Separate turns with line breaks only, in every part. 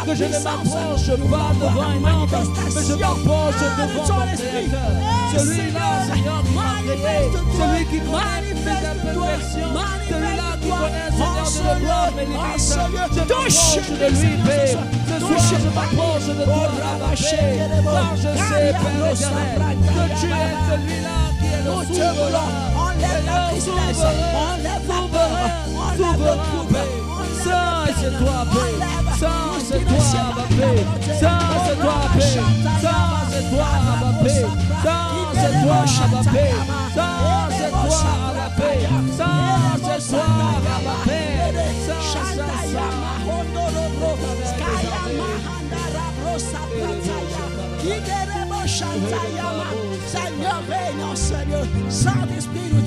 Que je ne m'approche pas devant un homme, mais je m'approche devant ton Créateur. Celui-là, Seigneur, qui m'a créé, celui qui connaît mes imperfections, celui-là qui connaît, Seigneur, de gloire, mes limites. Je m'approche de lui, Père. Ce soir, je m'approche de toi, Père. Car je sais, Père éternel, que tu es celui-là qui est le souverain.
Enlève la tristesse, enlève la peur, enlève le trouble.
Ça, c'est toi, Père. Ça, c'est toi, Père. Ça, c'est toi, Père. Ça, c'est toi, Père. Ça, c'est toi, Père. Ça, c'est toi, Père. Ça, c'est toi, Père. Ça, c'est toi,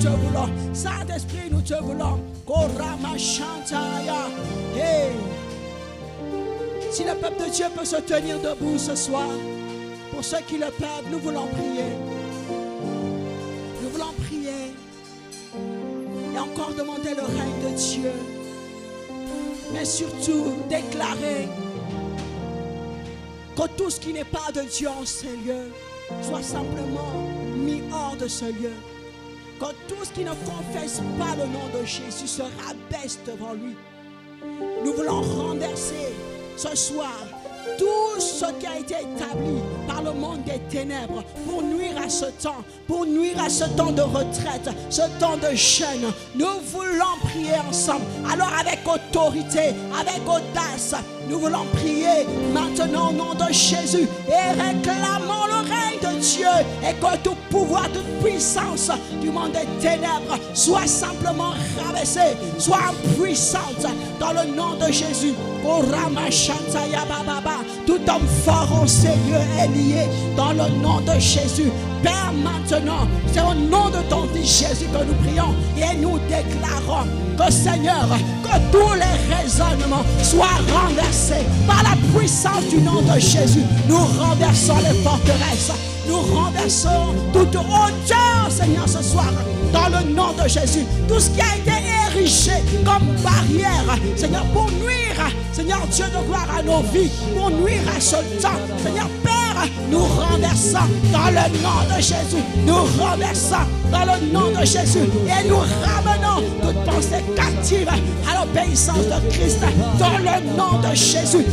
te voulons. Saint-Esprit, nous te voulons. Hey. Si le peuple de Dieu peut se tenir debout ce soir, pour ceux qui le peuvent, nous voulons prier. Nous voulons prier et encore demander le règne de Dieu. Mais surtout déclarer que tout ce qui n'est pas de Dieu en ces lieux soit simplement mis hors de ce lieu. Que tout ce qui ne confesse pas le nom de Jésus se rabaisse devant lui. Nous voulons renverser ce soir tout ce qui a été établi par le monde des ténèbres pour nuire à ce temps de retraite, ce temps de jeûne. Nous voulons prier ensemble. Alors avec autorité, avec audace, nous voulons prier maintenant au nom de Jésus et réclamons le règne de Dieu et que tout pouvoir, toute puissance du monde des ténèbres soit simplement rabaissée, soit puissante dans le nom de Jésus. Tout homme fort en ces lieux est lié dans le nom de Jésus. Père, maintenant, c'est au nom de ton Fils Jésus que nous prions et nous déclarons que Seigneur, que tous les raisonnements soient renversés par la puissance du nom de Jésus. Nous renversons les forteresses, nous renversons toute hauteur, Seigneur, ce soir, dans le nom de Jésus. Tout ce qui a été érigé comme barrière, Seigneur, pour nuire, Seigneur Dieu de gloire, à nos vies, pour nuire à ce temps, Seigneur Père, nous renversons dans le nom de Jésus. Nous renversons dans le nom de Jésus et nous ramenons toute pensée captive à l'obéissance de Christ dans le nom de Jésus.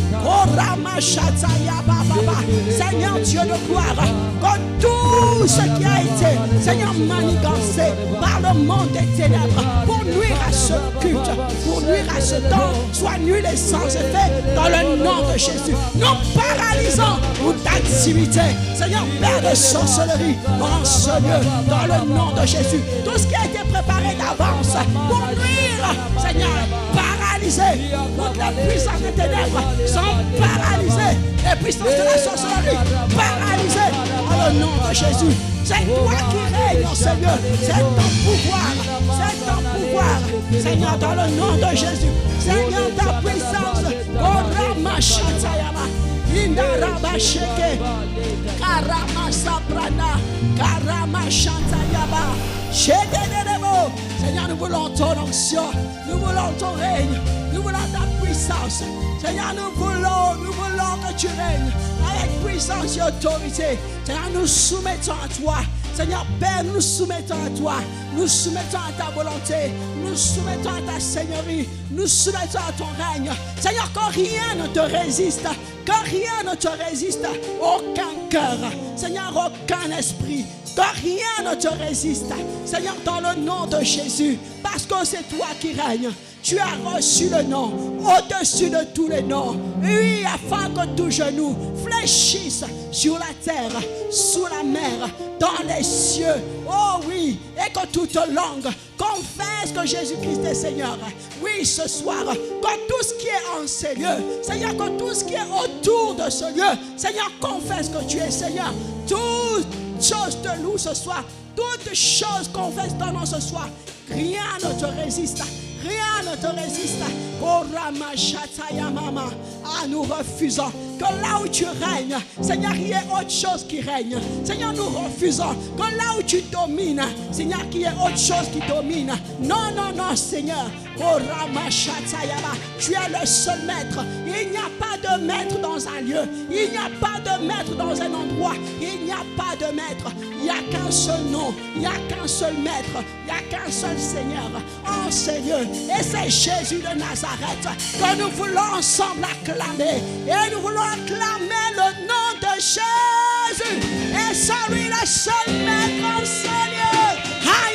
Seigneur Dieu de gloire, que tout ce qui a été, Seigneur, manigancé par le monde des ténèbres pour nuire à ce culte, pour nuire à ce temps, soit nul et sans effet dans le nom de Jésus. Nous paralysons toute activité, Seigneur, Père de sorcellerie, en ce lieu, dans le nom de Jésus. Tout ce qui a été préparé d'avance pour nuire, Seigneur, paralysé. Toutes les puissances des ténèbres sont paralysées. Les puissances de la sorcellerie paralysées dans le nom de Jésus. C'est toi qui règnes en ce lieu. C'est ton pouvoir. C'est ton pouvoir. Seigneur, dans le nom de Jésus. Seigneur, ta puissance. Orama Shatayama. Indaraba Sheke. Karama Saprana. Karama Shatayama. Shededebo. Seigneur, nous voulons ton onction. Nous voulons ton règne. Nous voulons ta puissance. Seigneur, nous voulons que tu règnes avec puissance et autorité. Seigneur, nous soumettons à toi. Seigneur Père, nous soumettons à toi. Nous soumettons à ta volonté. Nous soumettons à ta seigneurie. Nous soumettons à ton règne. Seigneur, que rien ne te résiste. Que rien ne te résiste. Aucun cœur. Seigneur, aucun esprit. Que rien ne te résiste. Seigneur, dans le nom de Jésus. Parce que c'est toi qui règnes. Tu as reçu le nom au-dessus de tous les noms. Oui, afin que tout genou fléchisse sur la terre, sous la mer, dans les cieux. Oh oui, et que toute langue confesse que Jésus-Christ est Seigneur. Oui, ce soir, que tout ce qui est en ces lieux, Seigneur, que tout ce qui est autour de ce lieu, Seigneur, confesse que tu es Seigneur. Toute chose te loue ce soir. Toute chose confesse ton nom ce soir. Rien ne te résiste. Rien ne te résiste. Ah, nous refusons que là où tu règnes, Seigneur, il y ait autre chose qui règne. Seigneur, nous refusons que là où tu domines, Seigneur, qu'il y ait autre chose qui domine. Non, non, non, Seigneur. Tu es le seul maître. Il n'y a pas de maître dans un lieu. Il n'y a pas de maître dans un endroit. Il n'y a pas de maître. Il n'y a qu'un seul nom. Il n'y a qu'un seul maître. Il n'y a qu'un seul Seigneur en ces lieux. Et c'est Jésus de Nazareth que nous voulons ensemble acclamer. Et nous voulons acclamer le nom de Jésus. Et celui le seul maître en ce lieu. Ah,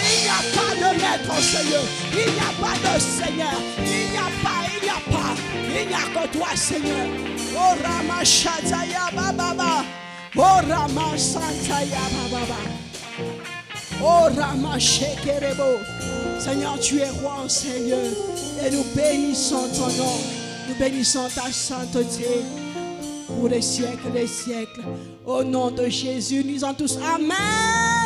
il n'y a pas de maître en ce lieu. Il n'y a pas de Seigneur. Il n'y a que toi, Seigneur. Oh Rama Shataya Baba. Oh Rama Santaya Baba. Oh Rama Shekerebo. Seigneur, tu es roi en ces lieux. Et nous bénissons ton nom. Nous bénissons ta sainteté. pour les siècles des siècles. Au nom de Jésus, nous disons tous Amen.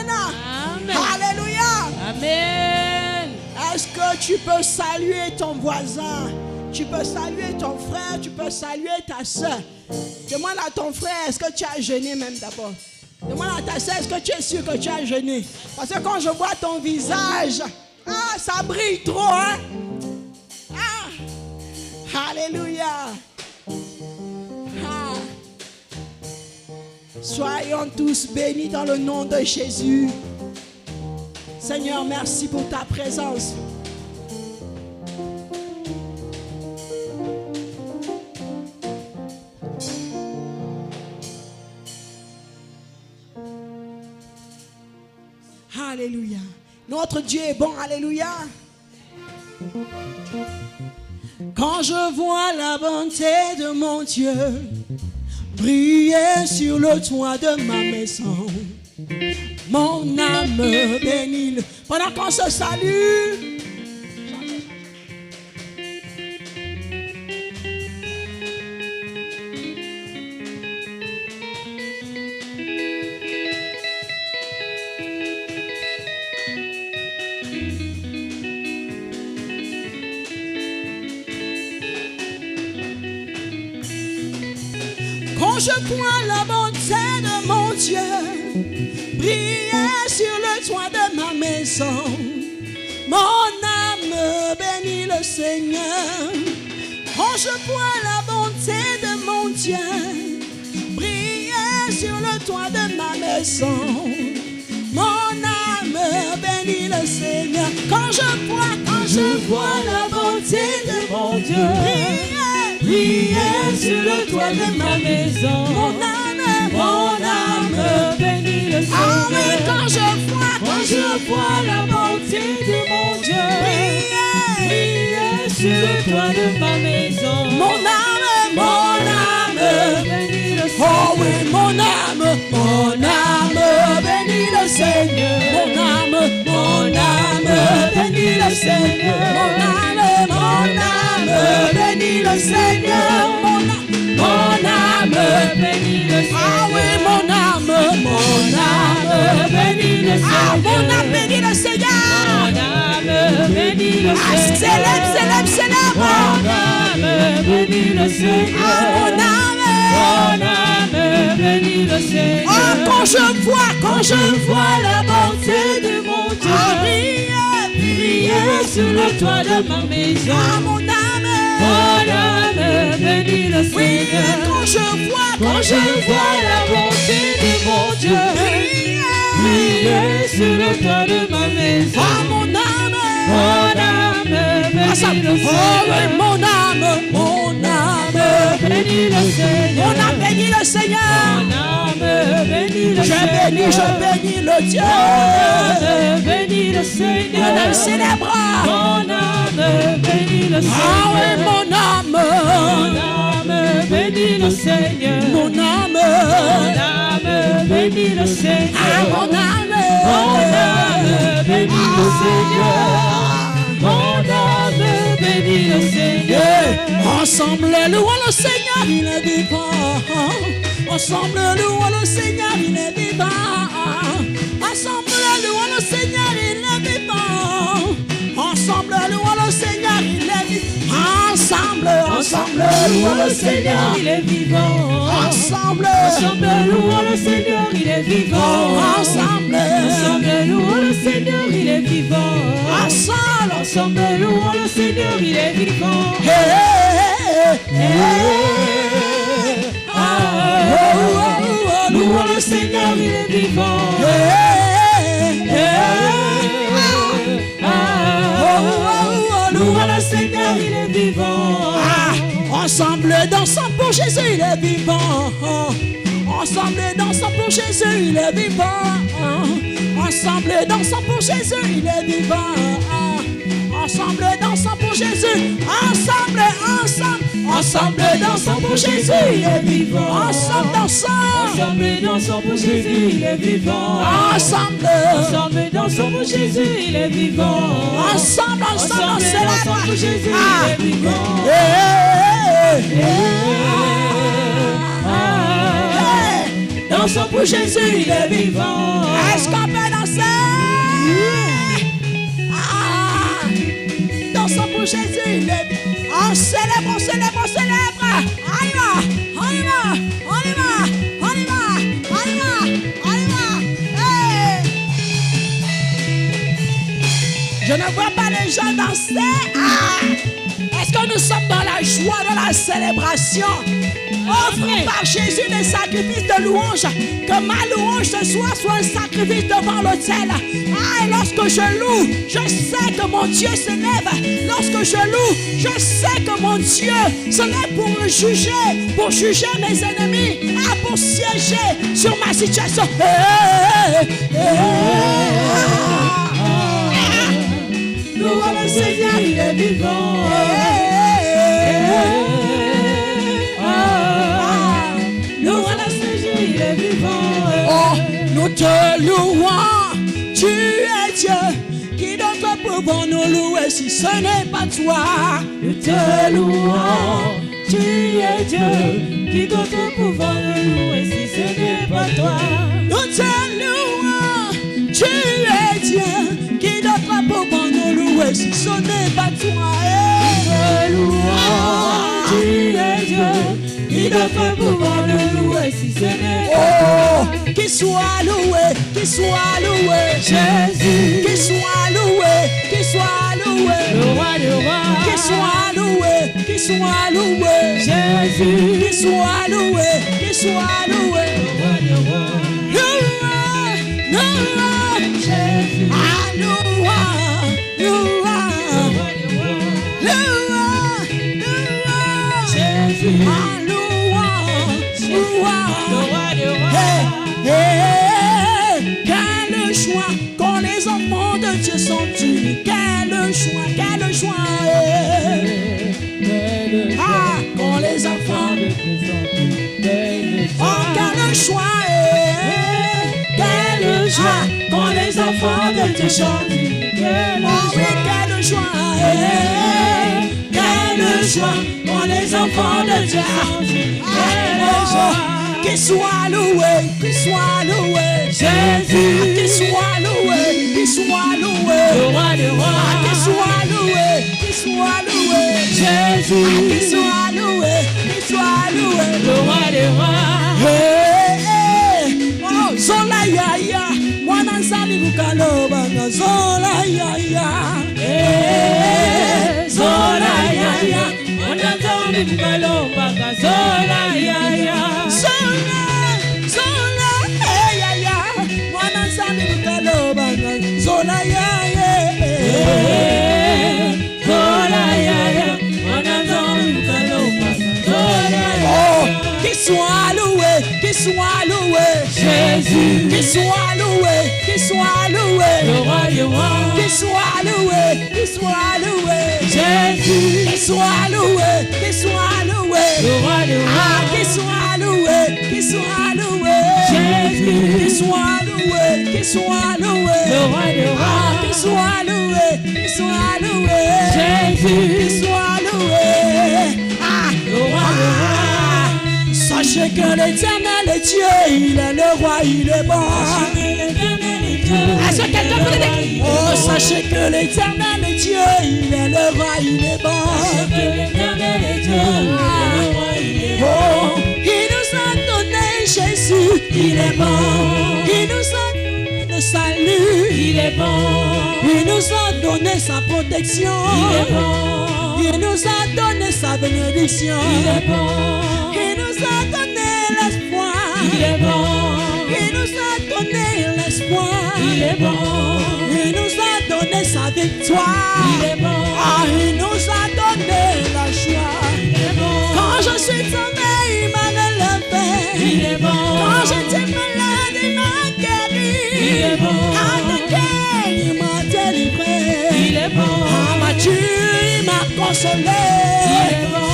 Amen.
Alléluia.
Amen.
Est-ce que tu peux saluer ton voisin? Tu peux saluer ton frère, tu peux saluer ta soeur. Demande à ton frère, est-ce que tu as jeûné même d'abord? Demande à ta soeur, est-ce que tu es sûr que tu as jeûné? Parce que quand je vois ton visage, ça brille trop, hein? Alléluia. Soyons tous bénis dans le nom de Jésus. Seigneur, merci pour ta présence. Alléluia. Notre Dieu est bon. Alléluia. Quand je vois la bonté de mon Dieu briller sur le toit de ma maison, mon âme bénit. Pendant qu'on se salue, quand je vois la bonté de mon Dieu briller sur le toit de ma maison, mon âme bénit le Seigneur. Quand je vois la bonté de mon Dieu briller sur le toit de ma maison, mon âme bénit le Seigneur. Quand je vois la bonté de mon Dieu briller sur le toit de ma maison, mon âme bénit le Seigneur. Ah oui, quand je vois la bonté de mon Dieu briller sur le toit de ma maison, mon âme bénit le Seigneur. Oh oui, mon âme bénit le Seigneur. Mon âme bénit le Seigneur. Mon âme bénit le Seigneur. Mon âme bénit le Seigneur. Ah oui, mon âme bénit le Seigneur. Ah, mon âme bénit le Seigneur. Mon âme bénit le Seigneur. Ah, célèbre. Mon âme bénit le Seigneur. Ah, mon âme bénit le Seigneur. Ah, quand je vois la bonté de mon Dieu briller sur le toit de ma maison, ah, mon âme bénit le Seigneur. Oui, quand je vois la bonté de mon Dieu briller sur le toit de ma maison, ah, mon âme bénit le Seigneur. Oh oui, mon âme bénit le Seigneur. Mon âme bénit le Seigneur. Mon âme bénit le Seigneur. Je bénis le Dieu. Mon âme bénit le Seigneur. Mon âme célèbre. Mon âme bénit le Seigneur. Ah oui, mon âme bénit le Seigneur. Mon âme bénit le Seigneur. Ah, mon âme bénit le Seigneur. Mon âme bénit le Seigneur. Ensemble louons le Seigneur, il est vivant. Ensemble louons le Seigneur, il est vivant. Ensemble louons le Seigneur, il est vivant. Ensemble louons le Seigneur, il est vivant. Ensemble louons le Seigneur, il est vivant. Ensemble louons le Seigneur, il est vivant. Ensemble louons le Seigneur, il est vivant. Ensemble louons le Seigneur, il est vivant. Louons le Seigneur, il est vivant. Louons le Seigneur, il est vivant. Ensemble dansons pour Jésus, il est vivant. Ensemble dansons pour Jésus, il est vivant. Ensemble dansons pour Jésus, il est vivant. Ensemble dansons pour Jésus. Ensemble dansons pour Jésus, il est vivant. Ensemble dansons pour Jésus, il est vivant. Ensemble dansons pour Jésus, il est vivant. Ensemble dansons pour Jésus, il est vivant. Dansons pour Jésus, il est vivant. Est-ce qu'on peut danser? Dansons pour Jésus, il est vivant. On célèbre, on célèbre, on célèbre. On y va, on y va, on y va, on y va, on y va, on y va. Hey! Je ne vois pas les gens danser. Est-ce que nous sommes dans la joie de la célébration? Offre par Jésus des sacrifices de louange. Que ma louange ce soir soit un sacrifice devant l'autel. Et lorsque je loue, je sais que mon Dieu s'élève. Lorsque je loue, je sais que mon Dieu se lève pour me juger, pour juger mes ennemis, pour siéger sur ma situation. Louons le Seigneur, il est vivant. Louons le Seigneur, il est vivant. Oh, nous te louons, tu es Dieu. Qui d'autre pouvons nous louer si ce n'est pas toi? Nous te louons, tu es Dieu. Qui d'autre pouvons nous louer si ce n'est pas toi? Nous te louons, tu es Dieu. Qui d'autre pouvons nous louer si ce n'est pas toi? Nous te louons, tu es Dieu. Qui d'autre pouvons nous louer si ce n'est pas toi? Qu'il soit loué, Jésus. Qu'il soit loué, le roi du roi. Qu'il soit loué, Jésus. Qu'il soit loué, le roi du roi. Jésus. Jésus. Quel choix quand les enfants de Dieu sont unis. Quel choix. Quand les enfants de Dieu sont unis. Oh, quel choix. Quel choix quand les enfants de Dieu sont unis. Oh oui, quel choix. Quel choix quand les enfants de Dieu sont unis. Quel choix. Qu'il soit loué, Jésus. Qu'il soit loué, le roi du roi. Qu'il soit loué, Jésus. Qu'il soit loué, le roi du roi. Oh, zola ya ya, mwana nzali bukaloba na zola ya ya. Zola ya ya, mwana nzali bukaloba na zola ya ya. Zola ya ya, zola ya ya, oh, qu'il soit loué, Jésus. Qu'il soit loué, le roi du roi. Qu'il soit loué, Jésus. Qu'il soit loué, le roi du roi. Qu'il soit loué, Jésus. Qu'il soit loué, le roi du roi. Qu'il soit loué, Jésus. Qu'il soit loué, le roi du roi. Sachez que l'Éternel est Dieu, il est le roi, il est bon. Est-ce que quelqu'un peut le dire? Oh, sachez que l'Éternel est Dieu, il est le roi, il est bon. Sachez que l'Éternel est Dieu, il est le roi, il est bon. Oh, il nous a donné Jésus, il est bon. Il nous a donné le salut, il est bon. Il nous a donné sa protection, il est bon. Il nous a donné sa bénédiction, il est bon. Il nous a donné l'espoir, il est bon. Il nous a donné l'espoir, il est bon. Il nous a donné sa victoire, il est bon. Il nous a donné la joie, il est bon. Quand je suis tombé, il m'a relevé, il est bon. Quand j'étais malade, il m'a guéri, il est bon. Il m'a délivré, il est bon. M'a tué, il m'a consolé, il est bon.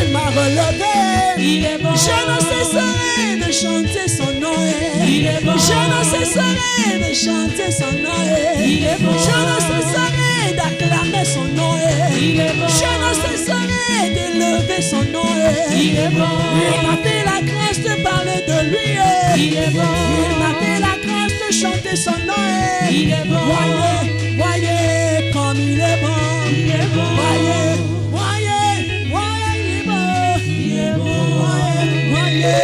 Il m'a relevé, il est bon. Je ne cesserai de chanter son nom, il est bon. Je ne cesserai de chanter son nom, il est bon. Je ne cesserai d'acclamer son nom, il est bon. Je ne cesserai d'élever élever son nom.
Il est bon.
Il m'a fait la grâce de parler de lui.
Il est bon.
Il m'a fait la grâce de chanter son nom.
Il est bon.
Voyez, voyez comme il est bon.
Il est bon.
Voyez, voyez, voyez, il est bon.
Il est bon.
Voyez, voyez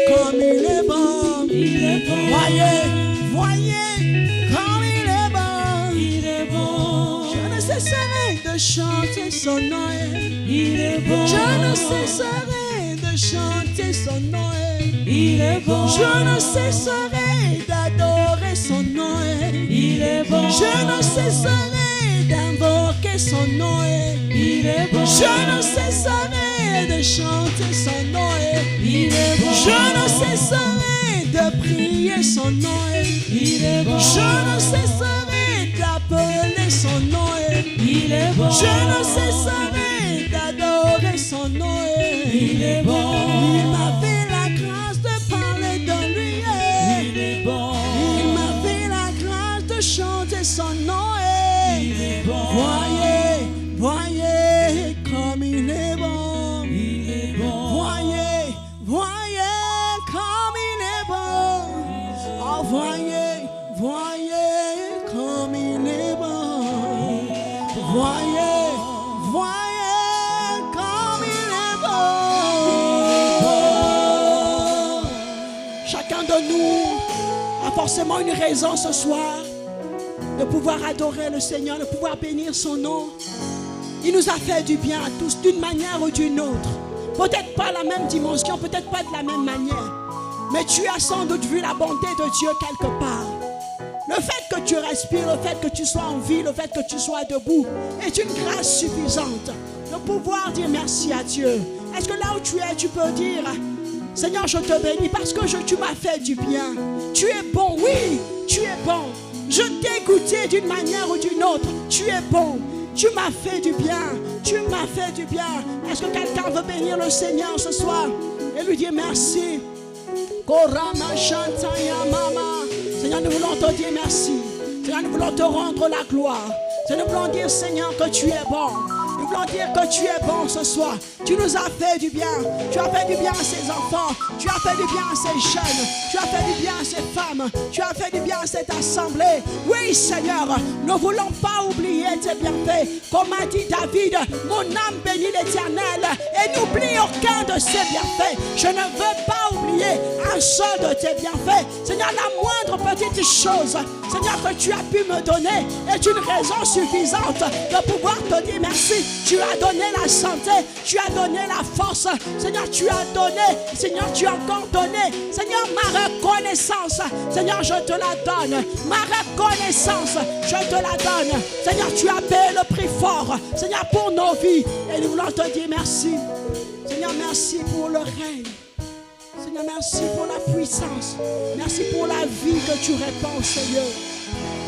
comme il est bon.
Il est bon.
Voyez, voyez comme il est bon.
Il est bon.
Je ne cesserai de chanter son nom.
Il est bon.
Je ne cesserai de chanter son nom.
Il est bon.
Je ne cesserai d'adorer son nom.
Il est bon.
Je ne cesserai d'invoquer son nom.
Il est bon.
Je ne cesserai de chanter son nom.
Il est bon.
Je ne cesserai de prier son nom.
Il est bon.
Je ne cesserai d'appeler son nom.
Il est bon.
Je ne cesserai d'adorer son nom.
Il est bon.
Il m'a fait la grâce de parler de lui.
Il est bon.
Il m'a fait la grâce de chanter son nom.
Il est bon.
Voyez, voyez comme il est bon.
Il est bon.
Voyez, voyez comme il est bon. Oh, voyez, voyez comme il est bon. Voyez, voyez comme il est bon. Chacun de nous a forcément une raison ce soir de pouvoir adorer le Seigneur, de pouvoir bénir son nom. Il nous a fait du bien à tous d'une manière ou d'une autre. Peut-être pas la même dimension, peut-être pas de la même manière. Mais tu as sans doute vu la bonté de Dieu quelque part. Le fait que tu respires, le fait que tu sois en vie, le fait que tu sois debout est une grâce suffisante de pouvoir dire merci à Dieu. Est-ce que là où tu es, tu peux dire: Seigneur, je te bénis parce que tu m'as fait du bien. Tu es bon, oui, tu es bon. Je t'ai goûté d'une manière ou d'une autre. Tu es bon. Tu m'as fait du bien. Tu m'as fait du bien. Est-ce que quelqu'un veut bénir le Seigneur ce soir et lui dire merci? Seigneur, nous voulons te dire merci. Seigneur, nous voulons te rendre la gloire. Seigneur, nous voulons dire, Seigneur, que tu es bon. Nous voulons dire que tu es bon ce soir. Tu nous as fait du bien. Tu as fait du bien à ces enfants. Tu as fait du bien à ces jeunes. Tu as fait du bien à ces femmes. Tu as fait du bien à cette assemblée. Oui, Seigneur, nous ne voulons pas oublier tes bienfaits. Comme a dit David, mon âme bénit l'Éternel et n'oublie aucun de ses bienfaits. Je ne veux pas oublier un seul de tes bienfaits. Seigneur, la moindre petite chose, Seigneur, que tu as pu me donner est une raison suffisante de pouvoir te dire merci. Tu as donné la santé, tu as donné la force. Seigneur, tu as donné. Seigneur, tu as encore donné. Seigneur, ma reconnaissance, Seigneur, je te la donne. Ma reconnaissance, je te la donne. Seigneur, tu as payé le prix fort, Seigneur, pour nos vies. Et nous voulons te dire merci. Seigneur, merci pour le règne. Seigneur, merci pour la puissance. Merci pour la vie que tu répands, Seigneur.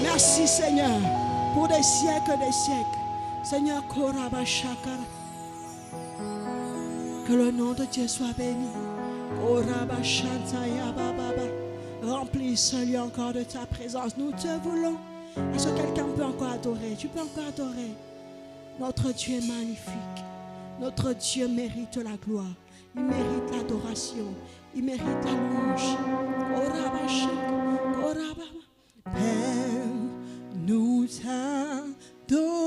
Merci, Seigneur, pour des siècles et des siècles. Seigneur, que le nom de Dieu soit béni. Remplis ce lieu encore de ta présence. Nous te voulons. Est-ce que quelqu'un peut encore adorer? Tu peux encore adorer. Notre Dieu est magnifique. Notre Dieu mérite la gloire. Il mérite l'adoration. Il mérite la louange. Père, nous t'adorons.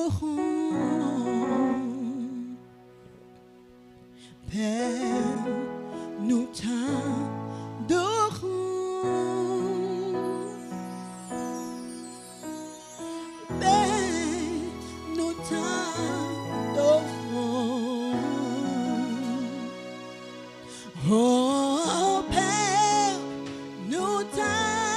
Père, nous t'adorons. Père, nous t'adorons. Oh Père, nous t'adorons.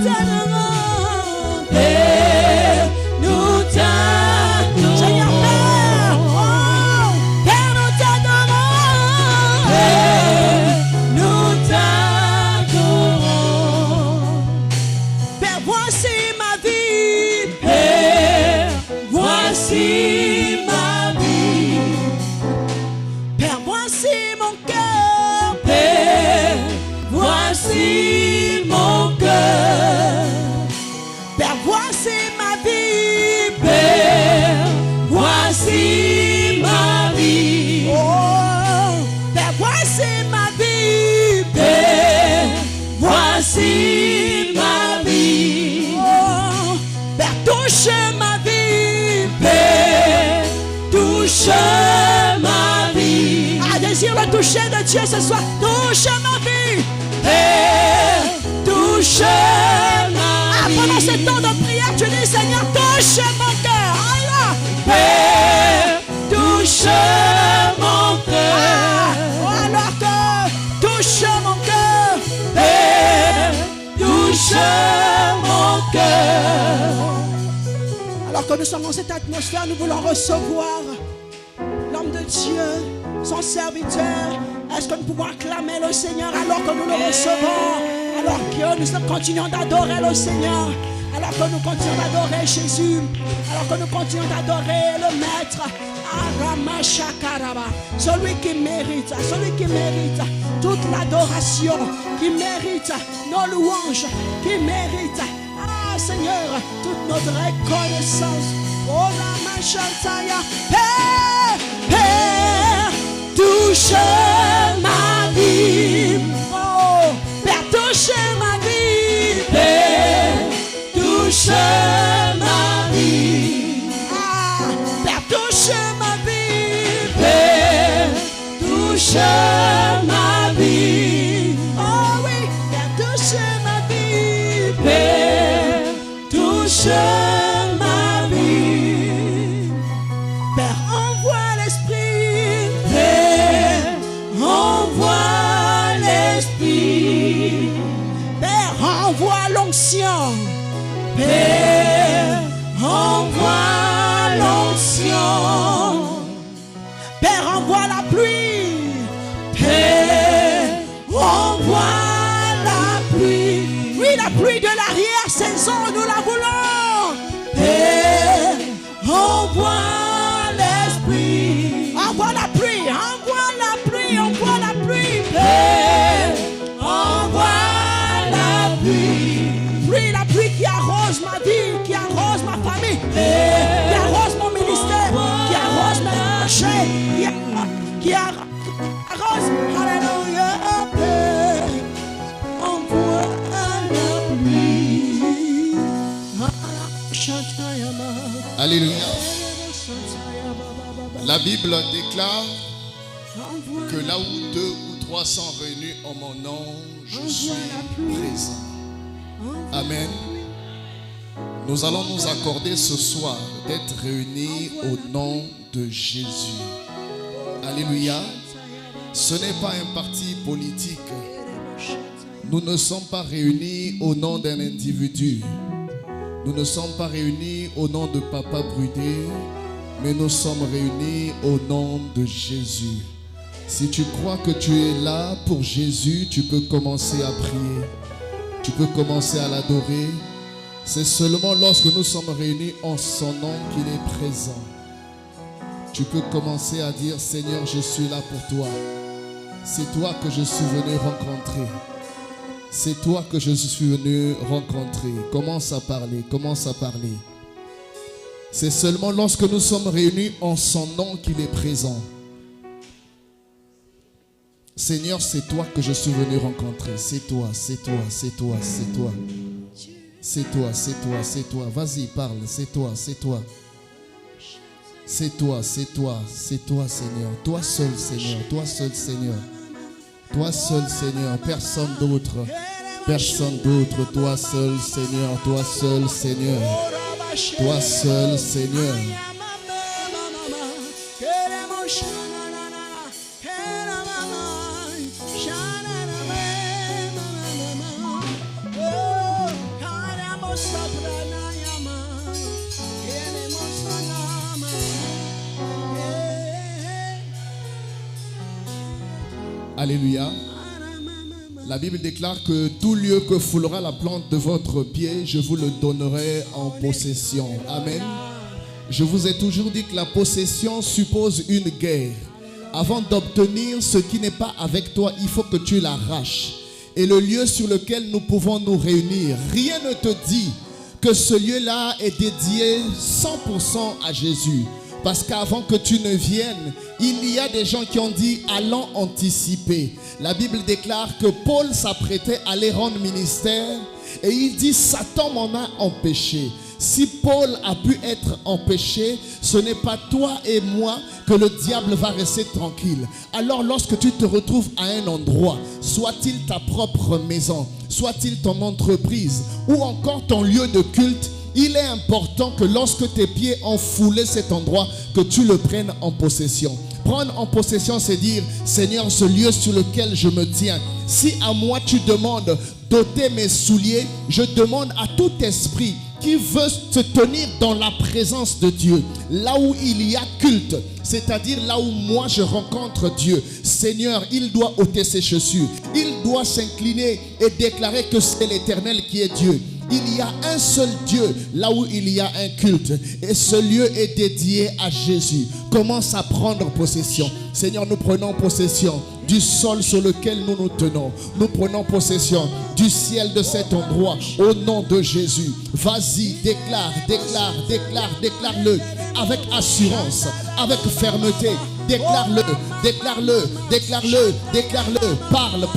t'adorons, Père, nous t'adorons. Seigneur Père, oh, Père, nous t'adorons, Père, nous t'adorons. Père, voici ma vie, Père, voici ma vie. Père, voici mon cœur, Père, voici mon cœur. Père, voici ma vie, Père, voici ma vie. Oh, Père, voici ma vie, Père, voici ma vie. Oh, Père, touche ma vie, Père, touche ma vie. Ah, désire le toucher de Dieu ce soir. Touche ma vie, Père, touche ma vie. Ah, pendant ce temps de prière, tu dis, Seigneur, touche mon cœur. Allah, Père, touche mon cœur. Ah, alors que touche mon cœur, Père, touche mon cœur. Alors que nous sommes dans cette atmosphère, nous voulons recevoir l'homme de Dieu, son serviteur. Est-ce que nous pouvons acclamer le Seigneur alors que nous le recevons, alors que nous continuons d'adorer le Seigneur, alors que nous continuons d'adorer Jésus, alors que nous continuons d'adorer le Maître, celui qui mérite toute l'adoration, qui mérite nos louanges, qui mérite, ah Seigneur, toute notre reconnaissance. Oh la Machantaya, Père, Père, touche ma vie. Oh, Père, touche ma vie. Père, touche ma vie. Ah, Père, touche ma vie. Père, touche ma vie. Oh oui, Père, touche ma vie. Père, touche ma vie. Père, envoie l'Esprit. Père, envoie l'Esprit. Père, envoie l'onction. Père, envoie l'onction. Père, envoie la pluie. Père, envoie la pluie. Oui, la pluie de l'arrière-saison, nous la voulons. Père, envoie l'Esprit. Envoie la pluie, envoie la pluie, envoie la pluie. Père, envoie la pluie. Pluie, la pluie qui arrose ma vie, qui arrose ma famille, qui arrose mon ministère, qui arrose mes marchés, qui arrose, alléluia, Père, envoie la pluie.
Alléluia. La Bible déclare que là où 2 ou 3 sont réunis en mon nom, je suis présent. Amen. Nous allons nous accorder ce soir d'être réunis au nom de Jésus. Alléluia. Ce n'est pas un parti politique. Nous ne sommes pas réunis au nom d'un individu. Nous ne sommes pas réunis au nom de Papa Brudé, mais nous sommes réunis au nom de Jésus. Si tu crois que tu es là pour Jésus, tu peux commencer à prier. Tu peux commencer à l'adorer. C'est seulement lorsque nous sommes réunis en son nom qu'il est présent. Tu peux commencer à dire, Seigneur, je suis là pour toi. C'est toi que je suis venu rencontrer. C'est toi que je suis venu rencontrer. Commence à parler, commence à parler. C'est seulement lorsque nous sommes réunis en son nom qu'il est présent. Seigneur, c'est toi que je suis venu rencontrer. C'est toi, c'est toi, c'est toi, c'est toi. C'est toi, c'est toi, c'est toi. Vas-y, parle. C'est toi, c'est toi. C'est toi, c'est toi, c'est toi, Seigneur. Toi seul, Seigneur. Toi seul, Seigneur. Toi seul, Seigneur. Personne d'autre. Personne d'autre. Toi seul, Seigneur. Toi seul, Seigneur. Toi seul, Seigneur. Alléluia. La Bible déclare que tout lieu que foulera la plante de votre pied, je vous le donnerai en possession. Amen. Je vous ai toujours dit que la possession suppose une guerre. Avant d'obtenir ce qui n'est pas avec toi, il faut que tu l'arraches. Et le lieu sur lequel nous pouvons nous réunir, rien ne te dit que ce lieu-là est dédié 100% à Jésus. Parce qu'avant que tu ne viennes, il y a des gens qui ont dit « allons anticiper ». La Bible déclare que Paul s'apprêtait à aller rendre ministère et il dit « Satan m'en a empêché ». Si Paul a pu être empêché, ce n'est pas toi et moi que le diable va rester tranquille. Alors lorsque tu te retrouves à un endroit, soit-il ta propre maison, soit-il ton entreprise ou encore ton lieu de culte, il est important que lorsque tes pieds ont foulé cet endroit, que tu le prennes en possession. Prendre en possession, c'est dire, Seigneur, ce lieu sur lequel je me tiens, si à moi tu demandes d'ôter mes souliers, je demande à tout esprit qui veut se tenir dans la présence de Dieu, là où il y a culte, c'est-à-dire là où moi je rencontre Dieu. Seigneur, il doit ôter ses chaussures, il doit s'incliner et déclarer que c'est l'Éternel qui est Dieu. Il y a un seul Dieu là où il y a un culte et ce lieu est dédié à Jésus. Commence à prendre possession. Seigneur, nous prenons possession du sol sur lequel nous nous tenons. Nous prenons possession du ciel de cet endroit au nom de Jésus. Vas-y, déclare-le avec assurance, avec fermeté. Déclare-le. Parle.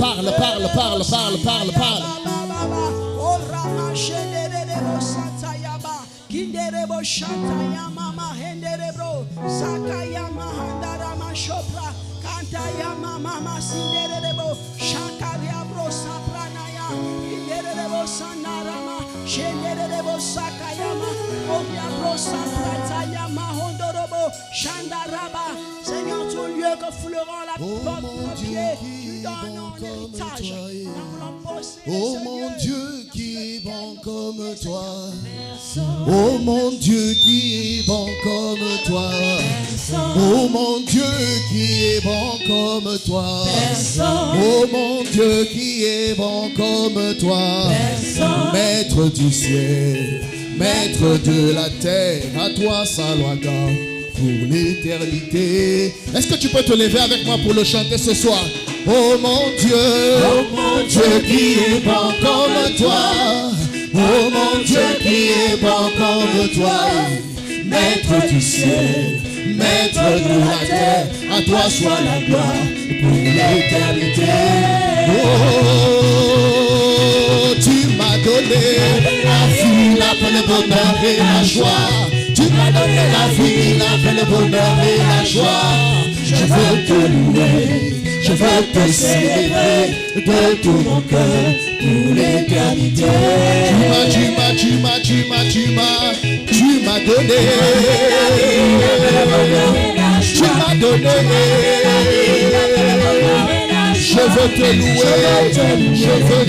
Kinderebo shantaya mama henderebro sakaya mahandara mashopra kantaya mama sinderebo shakaria bro sapranaya kinderebo sanarama shenderebo sakaya ma obia bro saprataya mahondorobo shandaraba. Seigneur, tout lieu que fouleront la porte de pied, tu donnes en héritage.
Oh mon Dieu qui est bon comme toi. Oh mon Dieu qui est bon comme toi. Oh mon Dieu qui est bon comme toi. Oh mon Dieu qui est bon comme toi. Maître du ciel, maître de la terre, à toi Salwaga pour l'éternité. Est-ce que tu peux te lever avec moi pour le chanter ce soir? Oh mon Dieu qui est bon comme toi. Oh mon Dieu qui est bon comme toi. Maître du ciel, maître de la terre, à toi soit la gloire pour l'éternité. Oh, tu m'as donné la vie, la paix, le bonheur et la joie. Tu m'as donné la vie, la paix, le bonheur et la joie. Je veux te louer, je veux te célébrer de tout mon cœur pour l'éternité. Tu m'as donné, tu m'as donné. Je veux te louer, je veux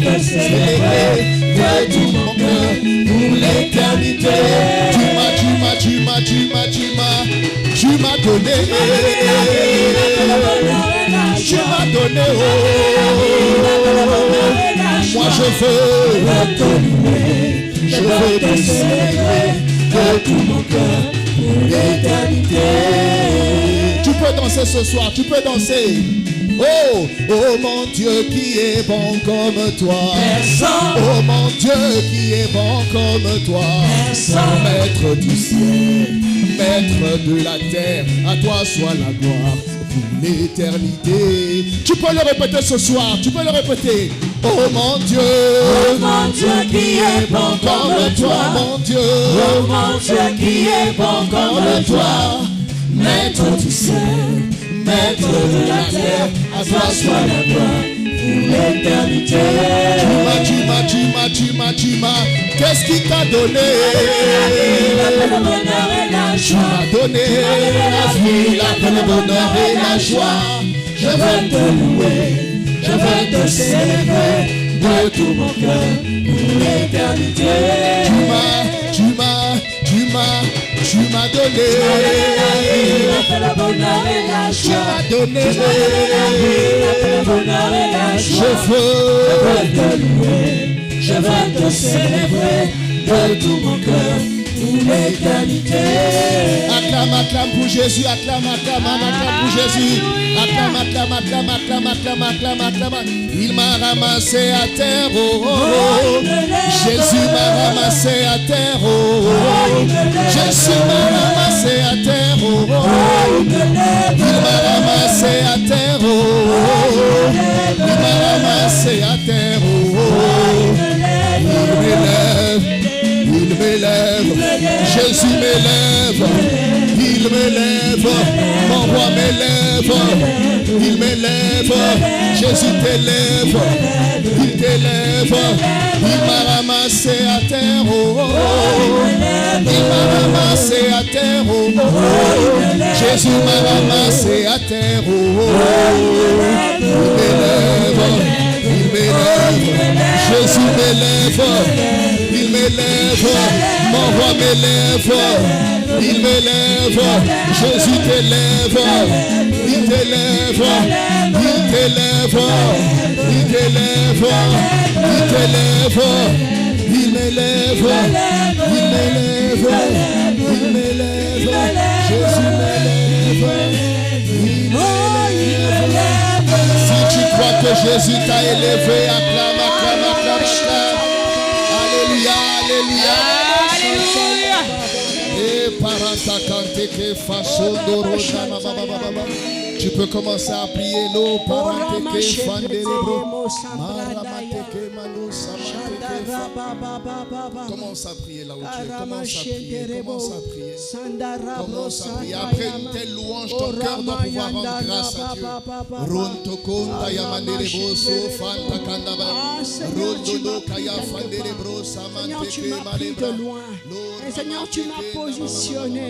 te célébrer de tout mon cœur pour l'éternité. Tu m'as donné, tu m'as donné, moi je veux te louer, je veux te célébrer de tout mon cœur pour l'éternité. Tu peux danser ce soir, tu peux danser. Oh, oh mon Dieu qui est bon comme toi. Oh mon Dieu qui est bon comme toi. Maître du ciel, maître de la terre, à toi soit la gloire pour l'éternité. Tu peux le répéter ce soir, tu peux le répéter. Oh mon Dieu qui est bon comme toi. Mon Dieu, oh mon Dieu qui est bon comme toi. Maître du ciel, maître de la terre, à toi soit la gloire pour l'éternité. Tu m'as, qu'est-ce qui t'a donné? Tu m'as donné la vie, la paix, le bonheur et la joie. Je veux te louer, je veux te célébrer de tout mon cœur pour l'éternité. Tu m'as m'as donné
le bonheur et la
tu
joie.
m'as donné
Le bonheur et la
je
joie.
veux
te louer, je veux te célébrer de tout mon cœur, pour l'éternité.
acclame, acclame pour Jésus, acclame, acclame, acclame pour Jésus. Acclame, acclame, acclame, acclame, acclame, acclame, acclame. Il m'a ramassé à terre, oh, oh, oh. Jésus m'a ramassé à terre, oh, oh, oh. Jésus m'a ramassé à terre, oh, oh, oh. Il m'a ramassé à terre, oh, oh, oh. Il m'a ramassé à terre, oh, oh, oh. Il m'élève, Jésus m'élève, il m'élève, mon roi m'élève, il m'élève, Jésus t'élève, il t'élève, il m'a ramassé à terre, oh, oh, oh. Il m'a ramassé à terre, oh, oh, oh. Jésus m'a ramassé à terre, oh, oh, oh. Il m'élève, Jésus m'élève, il m'élève, mon roi m'élève, il m'élève, Jésus t'élève, il t'élève, il t'élève, il t'élève, il t'élève, il m'élève, il m'élève, il m'élève, Jésus m'élève, il m'élève. Si tu crois que Jésus t'a élevé, acclame, acclame, acclame, acclame. Alléluia, alléluia. Et parantakante que façon d'orona, baba. Tu peux commencer à prier l'eau, paranteke fandelebro. Maramateke manu samateke. Commence à prier là où tu es. Commence à prier. Commence à prier. Commence à prier. Après une telle louange, ton cœur doit pouvoir rendre grâce à Dieu. Rontokonda yamandelebo so fanta kandaba. Rondodo kaya fandelebro samanteke malebra.
Seigneur, tu m'as positionné.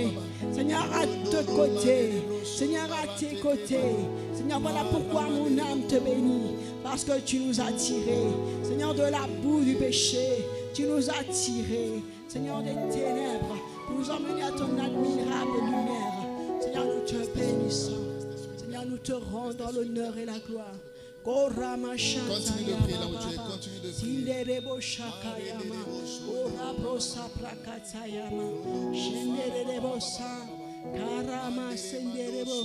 Seigneur, à tes côtés. Seigneur, à tes côtés. Seigneur, voilà pourquoi mon âme te bénit. Parce que tu nous as tirés. Seigneur, de la boue du péché. Tu nous as tirés. Seigneur, des ténèbres. Pour nous emmener à ton admirable lumière. Seigneur, nous te bénissons. Seigneur, nous te rendons l'honneur et la gloire.
Continue de prier là où tu es. Continue de prier.
Karama senderebo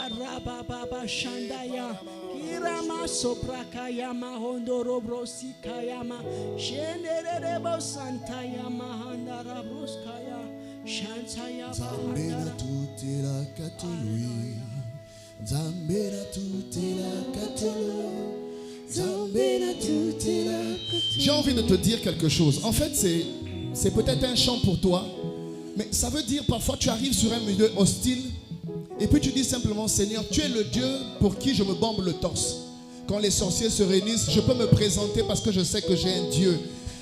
arababa shandaya kirama soprakayama hondorobrosi kayama shenderebo santayama handarabroskaya shantaya bahanda
tutela katolui zambera tutela katolui zambera tutela. J'ai envie de te dire quelque chose. En fait, c'est peut-être un chant pour toi. Mais ça veut dire parfois tu arrives sur un milieu hostile et puis tu dis simplement Seigneur, tu es le Dieu pour qui je me bombe le torse. Quand les sorciers se réunissent, je peux me présenter parce que je sais que j'ai un Dieu.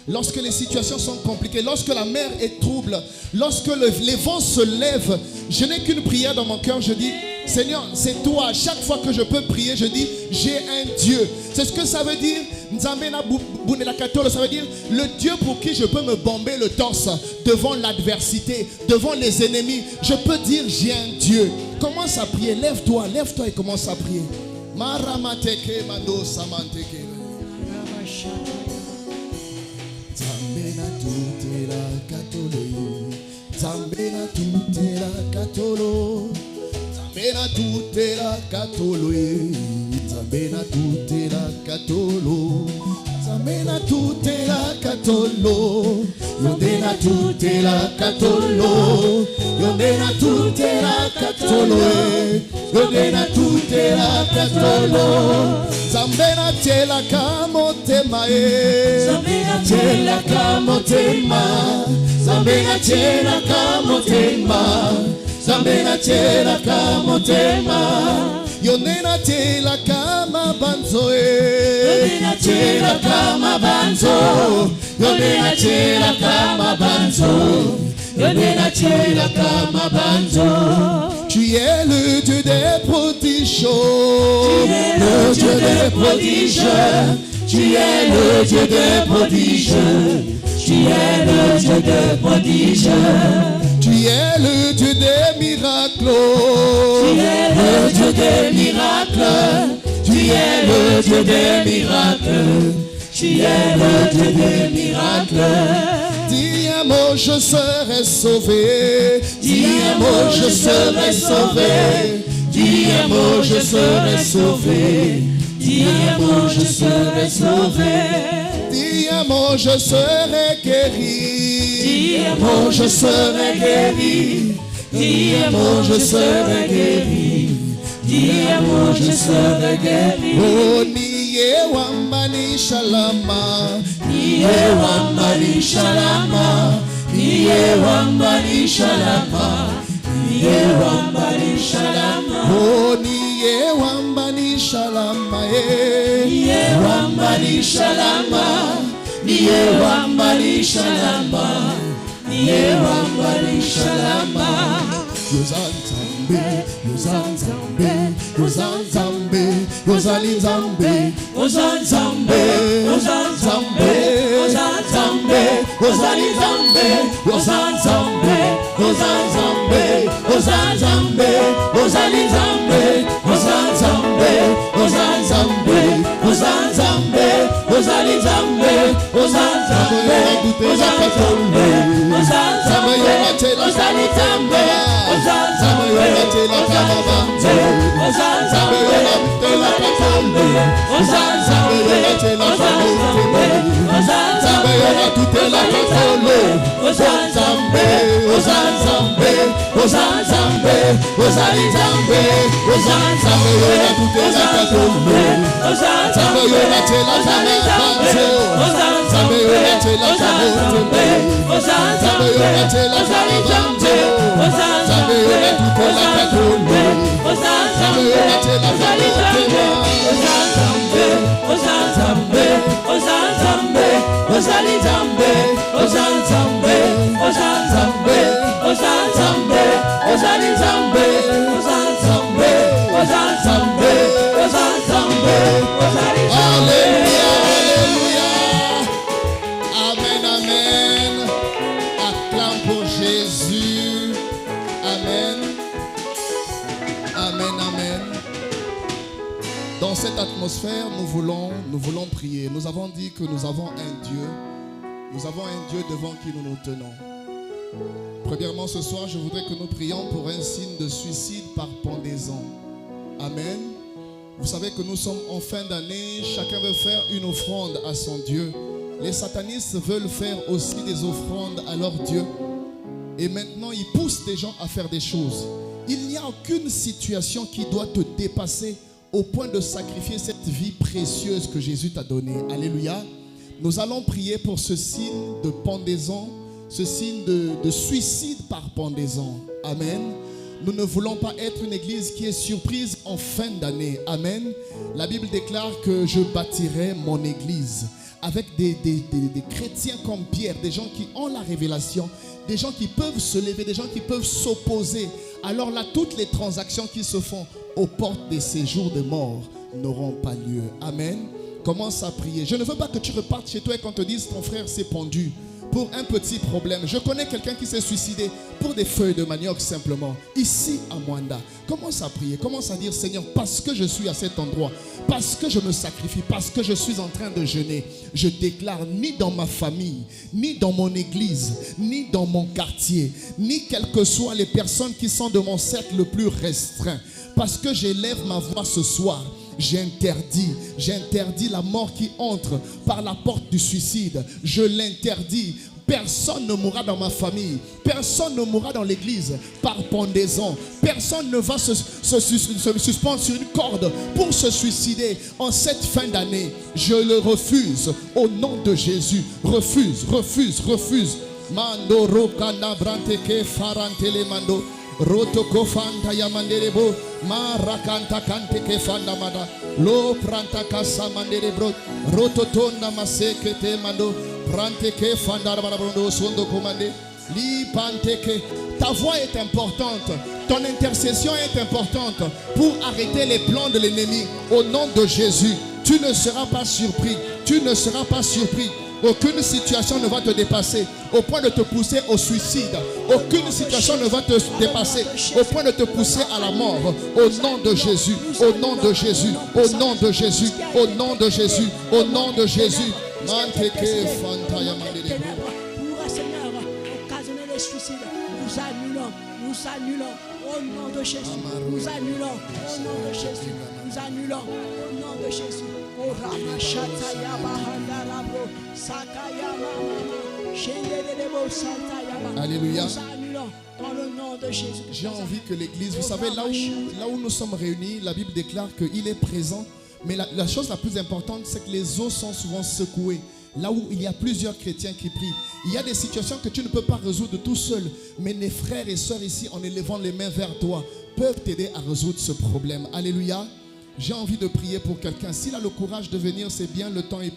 Lorsque les situations sont compliquées, lorsque la mer est trouble, lorsque les vents se lèvent, je n'ai qu'une prière dans mon cœur, je dis Seigneur, c'est toi. Chaque fois que je peux prier, je dis j'ai un Dieu. C'est ce que ça veut dire. Ça veut dire le Dieu pour qui je peux me bomber le torse devant l'adversité, devant les ennemis. Je peux dire j'ai un Dieu. Commence à prier, lève-toi et commence à prier. Maramateke mando samanteke. Zambena tutela katolo. Zambena tutela katolo. Zambena tutela katolo. Zambena tutela katolo. Zambena tutela katolo. Yondena tutela katolo. Yondena tutela katolo. Yondena tutela katolo. Zambena tela kamotema e. Zambena tela kamotema. Zambena tela kamotema. Zambena tela kamotema. Yonena tela kama banzo e. Yonena tela kama banzo. Yonena tela kama banzo. Yonena tela kama banzo. Tu es le Dieu des prodiges. Le Dieu des prodiges. Tu es le Dieu des prodiges. Tu es le Dieu
Dieu de prodiges.
Tu es le Dieu des miracles.
Tu es le Dieu des miracles. Tu es le Dieu des miracles. Tu es le Dieu des miracles.
Dis un mot, je serai sauvé.
Dis un mot, je serai sauvé. Dis un mot, je serai sauvé. Dis un mot, je serai sauvé.
Dis un mot, je serai guéri.
Dis un mot, je serai guéri. Dis un mot, je serai guéri. Dis un mot, je serai guéri.
Oh, niye wambani shalama.
Niye wambani shalama. Niye wambani shalama. Niye wambani shalama.
Oh, niye wambani shalama.
Niye wambani shalama. Niye wambani shalama. Niye wambani shalama.
Yozanzambe, Yozanzambe, Yozanzambe, Yozalinzambe,
Ozanzambe, Ozanzambe, Ozanzambe, Ozalinzambe, Ozanzambe, Ozanzambe, Ozanzambe, Ozalinzambe, Ozanzambe, Ozanzambe, Ozanzambe, Ozalinzambe, Ozanzambe, Ozanzambe, Ozanzambe, Ozalinzambe,
Amen, amen. Acclame pour Jésus. Amen. Amen, amen. Dans cette atmosphère, nous voulons prier. Nous avons dit que nous avons un Dieu. Nous avons un Dieu devant qui nous nous tenons. Premièrement, ce soir, je voudrais que nous prions pour un signe de suicide par pendaison. Amen. Vous savez que nous sommes en fin d'année. Chacun veut faire une offrande à son Dieu. Les satanistes veulent faire aussi des offrandes à leur Dieu. Et maintenant, ils poussent des gens à faire des choses. Il n'y a aucune situation qui doit te dépasser au point de sacrifier cette vie précieuse que Jésus t'a donnée. Alléluia. Nous allons prier pour ce signe de pendaison, ce signe de suicide par pendaison. Amen. Nous ne voulons pas être une église qui est surprise en fin d'année. Amen. La Bible déclare que je bâtirai mon église avec des chrétiens comme Pierre, des gens qui ont la révélation, des gens qui peuvent se lever, des gens qui peuvent s'opposer. Alors là, toutes les transactions qui se font aux portes des séjours de mort n'auront pas lieu. Amen. Commence à prier. Je ne veux pas que tu repartes chez toi et qu'on te dise ton frère s'est pendu pour un petit problème. Je connais quelqu'un qui s'est suicidé pour des feuilles de manioc simplement. Ici à Mwanda. Commence à prier. Commence à dire Seigneur, parce que je suis à cet endroit, parce que je me sacrifie, parce que je suis en train de jeûner, je déclare ni dans ma famille, ni dans mon église, ni dans mon quartier, ni quelles que soient les personnes qui sont de mon cercle le plus restreint, parce que j'élève ma voix ce soir. J'interdis la mort qui entre par la porte du suicide. Je l'interdis. Personne ne mourra dans ma famille. Personne ne mourra dans l'église par pendaison. Personne ne va se suspendre sur une corde pour se suicider en cette fin d'année. Je le refuse au nom de Jésus. Refuse. Mando rokana branteke farantele mando. Rotoko fanta yamanderebo marakanta kanteke fanda mada lo pranta kasa manderebro rototonda masekete mando pranteke fanda barabondo sondo komande li panteke. Ta voix est importante, ton intercession est importante pour arrêter les plans de l'ennemi. Au nom de Jésus, tu ne seras pas surpris, tu ne seras pas surpris. Aucune situation ne va te dépasser au point de te pousser au suicide. Aucune situation ne va te dépasser au point de te pousser à la mort. Au nom de Jésus, au nom de Jésus, au nom de Jésus, au nom de Jésus, au nom de Jésus.
Seigneur, occasionner les suicides, nous annulons au nom de Jésus, nous annulons au nom de Jésus, nous annulons au nom de Jésus. Oh Ramachataya Bahandarabo, Sakaya Mama, Shendelebo Santaya.
Alléluia.
Nous annulons dans le nom de Jésus.
J'ai envie que l'église, vous savez, là où nous sommes réunis, la Bible déclare qu'il est présent. Mais la chose la plus importante, c'est que les eaux sont souvent secouées. Là où il y a plusieurs chrétiens qui prient, il y a des situations que tu ne peux pas résoudre tout seul. Mais les frères et sœurs ici, en élevant les mains vers toi, peuvent t'aider à résoudre ce problème. Alléluia. J'ai envie de prier pour quelqu'un. S'il a le courage de venir, c'est bien, le temps est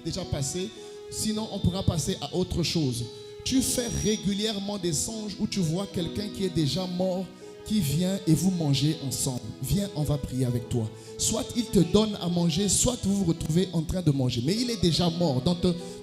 déjà passé. Sinon, on pourra passer à autre chose. Tu fais régulièrement des songes où tu vois quelqu'un qui est déjà mort, qui vient et vous mangez ensemble. Viens, on va prier avec toi. Soit il te donne à manger, soit vous vous retrouvez en train de manger. Mais il est déjà mort.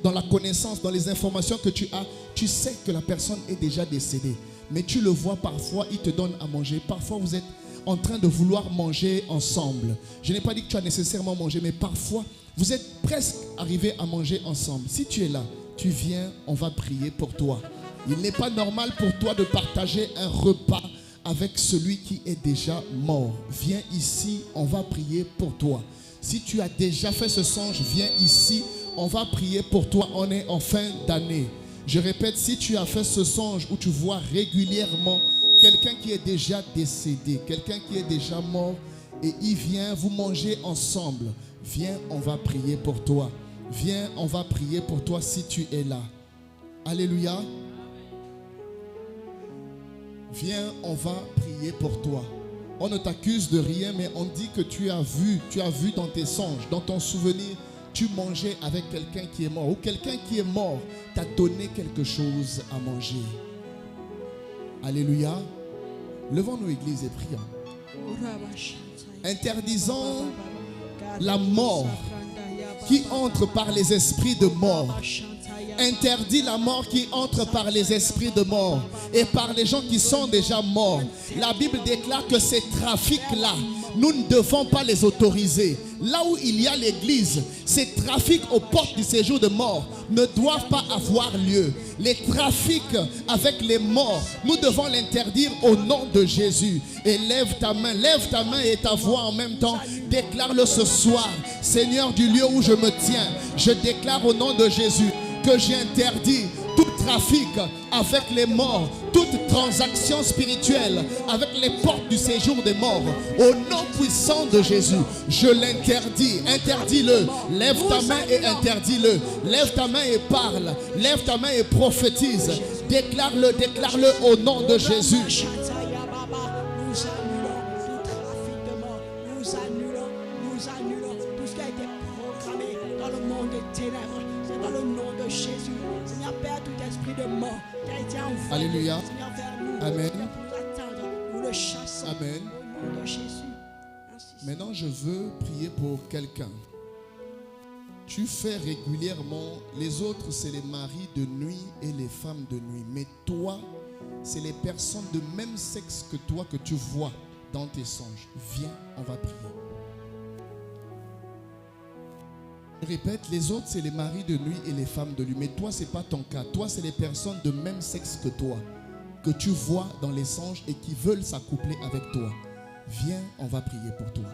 Dans la connaissance, dans les informations que tu as, tu sais que la personne est déjà décédée. Mais tu le vois parfois, il te donne à manger. Parfois, vous êtes en train de vouloir manger ensemble. Je n'ai pas dit que tu as nécessairement mangé, mais parfois, vous êtes presque arrivé à manger ensemble. Si tu es là, tu viens, on va prier pour toi. Il n'est pas normal pour toi de partager un repas avec celui qui est déjà mort. Viens ici, on va prier pour toi. Si tu as déjà fait ce songe, viens ici, on va prier pour toi. On est en fin d'année. Je répète, si tu as fait ce songe où tu vois régulièrement quelqu'un qui est déjà décédé, quelqu'un qui est déjà mort, et il vient, vous manger ensemble, viens, on va prier pour toi. Viens, on va prier pour toi si tu es là. Alléluia. Viens, on va prier pour toi. On ne t'accuse de rien, mais on dit que tu as vu dans tes songes, dans ton souvenir, tu mangeais avec quelqu'un qui est mort, ou quelqu'un qui est mort t'a donné quelque chose à manger. Alléluia. Levons-nous, église, et prions. Interdisons la mort qui entre par les esprits de mort. Interdit la mort qui entre par les esprits de mort et par les gens qui sont déjà morts. La Bible déclare que ces trafics-là, nous ne devons pas les autoriser. Là où il y a l'église, ces trafics aux portes du séjour de mort ne doivent pas avoir lieu. Les trafics avec les morts, nous devons l'interdire au nom de Jésus. Et lève ta main et ta voix en même temps. Déclare-le ce soir. Seigneur, du lieu où je me tiens, je déclare au nom de Jésus que j'ai interdit tout trafic avec les morts, toute transaction spirituelle avec les portes du séjour des morts. Au nom puissant de Jésus, je l'interdis. Interdis-le. Lève ta main et interdis-le. Lève ta main et parle. Lève ta main et prophétise. Déclare-le au nom de Jésus.
Nous annulons tout ce qui a été programmé dans le monde des ténèbres. C'est dans le nom de Jésus. Seigneur Père, tout esprit de mort qui a été envoyé.
Alléluia.
Seigneur, vers nous.
Amen.
Pour nous attendre, nous le chassons.
Amen.
Au nom de Jésus. Merci.
Maintenant, je veux prier pour quelqu'un. Tu fais régulièrement, les autres, c'est les maris de nuit et les femmes de nuit. Mais toi, c'est les personnes de même sexe que toi que tu vois dans tes songes. Viens, on va prier. Je répète, les autres, c'est les maris de nuit et les femmes de nuit. Mais toi, ce n'est pas ton cas. Toi, c'est les personnes de même sexe que toi, que tu vois dans les songes et qui veulent s'accoupler avec toi. Viens, on va prier pour toi.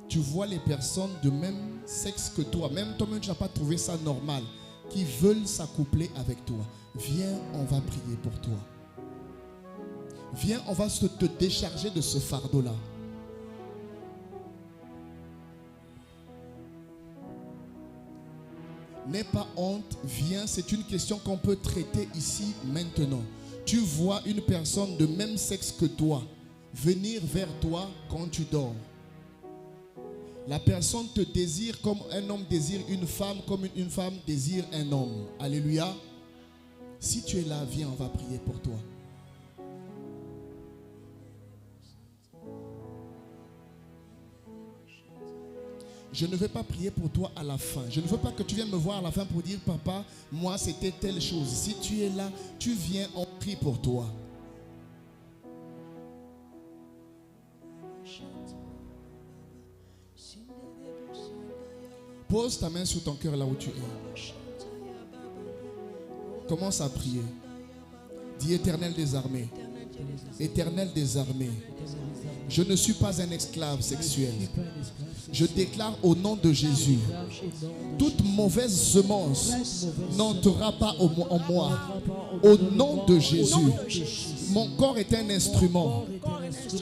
Tu vois les personnes de même sexe que toi, même toi-même, tu n'as pas trouvé ça normal, qui veulent s'accoupler avec toi. Viens, on va prier pour toi. Viens, on va te décharger de ce fardeau-là. N'aie pas honte, viens, c'est une question qu'on peut traiter ici maintenant. Tu vois une personne de même sexe que toi venir vers toi quand tu dors. La personne te désire comme un homme désire une femme, comme une femme désire un homme. Alléluia. Si tu es là, viens, on va prier pour toi. je ne vais pas prier pour toi à la fin. Je ne veux pas que tu viennes me voir à la fin pour dire, papa, moi c'était telle chose. Si tu es là, tu viens, on prie pour toi. Pose ta main sur ton cœur là où tu es. Commence à prier. Dis, Éternel des armées. Éternel des armées. Je ne suis pas un esclave sexuel. Je déclare au nom de Jésus, toute mauvaise semence n'entrera pas en moi. Au nom de Jésus, mon corps est un instrument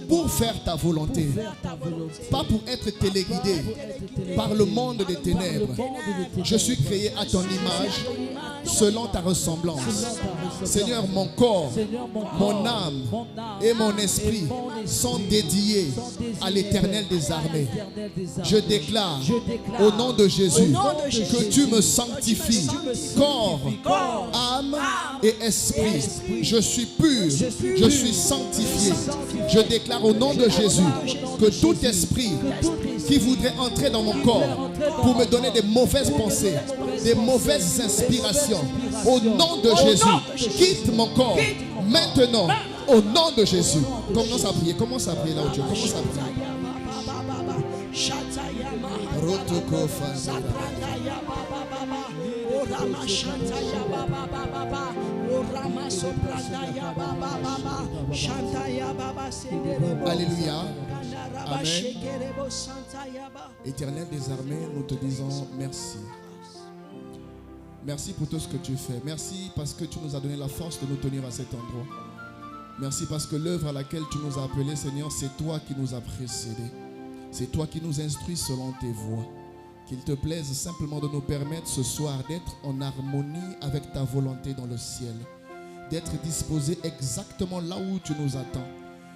pour faire ta volonté, pas pour être téléguidé par le monde des ténèbres. Je suis créé à ton image, selon ta ressemblance. Seigneur, mon corps, mon âme et mon esprit sont dédiés à l'Éternel des armées. Je déclare au nom de Jésus que tu me sanctifies, corps, âme et esprit. Je suis pur, je suis sanctifié. Je déclare au nom de Jésus que tout esprit qui voudrait entrer dans mon corps pour me donner des mauvaises pensées, des mauvaises inspirations, au nom de Jésus, quitte mon corps maintenant, au nom de Jésus. Commence à prier là où tu es. Commence à prier. Alléluia. Amen. Éternel des armées, nous te disons merci. Merci pour tout ce que tu fais. Merci parce que tu nous as donné la force de nous tenir à cet endroit. Merci parce que l'œuvre à laquelle tu nous as appelés, Seigneur, c'est toi qui nous as précédés. C'est toi qui nous instruis selon tes voies. Qu'il te plaise simplement de nous permettre ce soir d'être en harmonie avec ta volonté dans le ciel. D'être disposé exactement là où tu nous attends.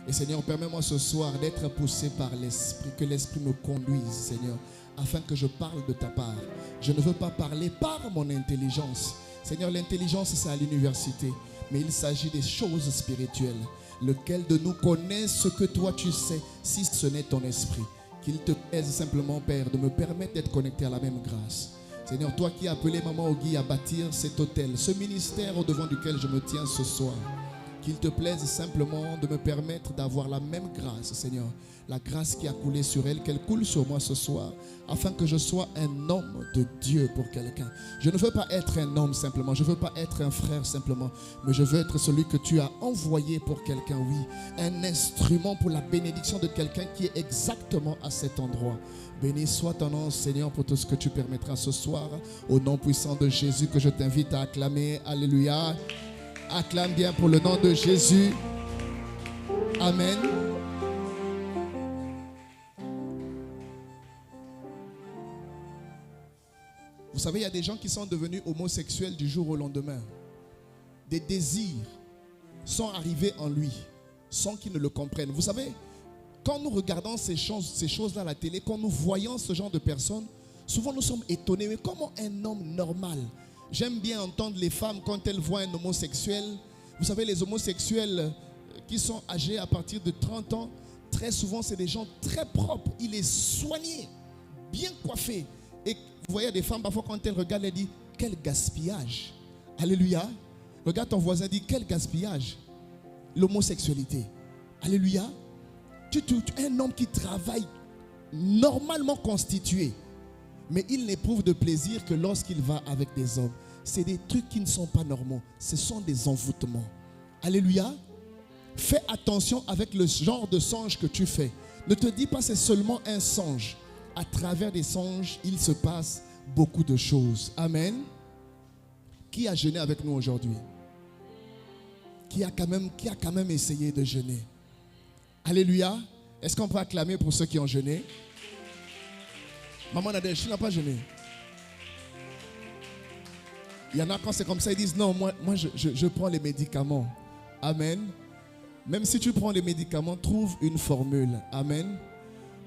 Et Seigneur, permets-moi ce soir d'être poussé par l'Esprit. Que l'Esprit me conduise, Seigneur, afin que je parle de ta part. Je ne veux pas parler par mon intelligence. Seigneur, l'intelligence, c'est à l'université. Mais il s'agit des choses spirituelles. Lequel de nous connaît ce que toi tu sais, si ce n'est ton esprit. Qu'il te plaise simplement, Père, de me permettre d'être connecté à la même grâce. Seigneur, toi qui as appelé Maman Ogui à bâtir cet hôtel, ce ministère au devant duquel je me tiens ce soir. Qu'il te plaise simplement de me permettre d'avoir la même grâce, Seigneur. La grâce qui a coulé sur elle, qu'elle coule sur moi ce soir, afin que je sois un homme de Dieu pour quelqu'un. Je ne veux pas être un homme simplement, je ne veux pas être un frère simplement, mais je veux être celui que tu as envoyé pour quelqu'un, oui. Un instrument pour la bénédiction de quelqu'un qui est exactement à cet endroit. Béni soit ton nom, Seigneur, pour tout ce que tu permettras ce soir. Au nom puissant de Jésus que je t'invite à acclamer. Alléluia. Acclame bien pour le nom de Jésus. Amen. Vous savez, il y a des gens qui sont devenus homosexuels du jour au lendemain. Des désirs sont arrivés en lui sans qu'ils ne le comprennent. Vous savez, quand nous regardons ces choses-là à la télé, quand nous voyons ce genre de personnes, souvent nous sommes étonnés. Mais comment un homme normal? J'aime bien entendre les femmes quand elles voient un homosexuel. Vous savez, les homosexuels qui sont âgés à partir de 30 ans, très souvent, c'est des gens très propres. Il est soigné, bien coiffé. Et vous voyez des femmes, parfois, quand elles regardent, elles disent, quel gaspillage. Alléluia. Regarde ton voisin, dit, quel gaspillage. L'homosexualité. Alléluia. Un homme qui travaille normalement constitué, mais il n'éprouve de plaisir que lorsqu'il va avec des hommes. C'est des trucs qui ne sont pas normaux. Ce sont des envoûtements. Alléluia. Fais attention avec le genre de songe que tu fais. Ne te dis pas c'est seulement un songe. À travers des songes, il se passe beaucoup de choses. Amen. Qui a jeûné avec nous aujourd'hui? Qui a quand même essayé de jeûner? Alléluia. Est-ce qu'on peut acclamer pour ceux qui ont jeûné? Maman Nadège, tu n'as pas jeûné. Il y en a quand c'est comme ça, ils disent non, moi je prends les médicaments. Amen. Même si tu prends les médicaments, trouve une formule. Amen.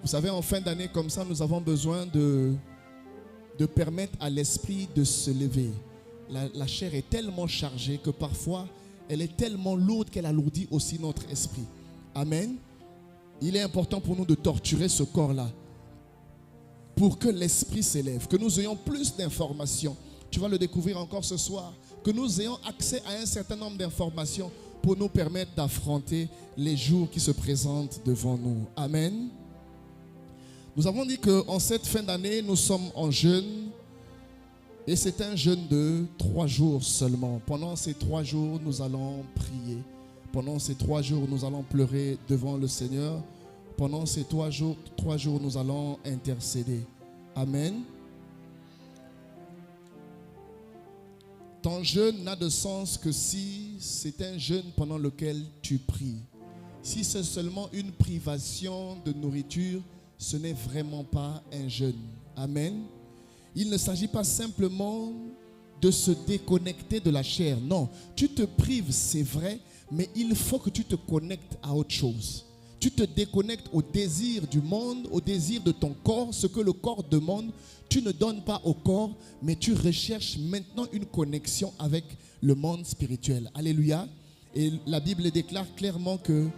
Vous savez, en fin d'année comme ça, nous avons besoin de permettre à l'esprit de se lever. La chair est tellement chargée que parfois, elle est tellement lourde qu'elle alourdit aussi notre esprit. Amen. Il est important pour nous de torturer ce corps-là pour que l'esprit s'élève, que nous ayons plus d'informations. Tu vas le découvrir encore ce soir. Que nous ayons accès à un certain nombre d'informations pour nous permettre d'affronter les jours qui se présentent devant nous. Amen. Nous avons dit qu'en cette fin d'année, nous sommes en jeûne. Et c'est un jeûne de 3 jours seulement. Pendant ces 3 jours, nous allons prier. Pendant ces 3 jours, nous allons pleurer devant le Seigneur. Pendant ces 3 jours, nous allons intercéder. Amen. Ton jeûne n'a de sens que si c'est un jeûne pendant lequel tu pries. Si c'est seulement une privation de nourriture, ce n'est vraiment pas un jeûne. Amen. Il ne s'agit pas simplement de se déconnecter de la chair. Non, tu te prives, c'est vrai, mais il faut que tu te connectes à autre chose. Tu te déconnectes au désir du monde, au désir de ton corps, ce que le corps demande. Tu ne donnes pas au corps, mais tu recherches maintenant une connexion avec le monde spirituel. Alléluia. Et la Bible déclare clairement que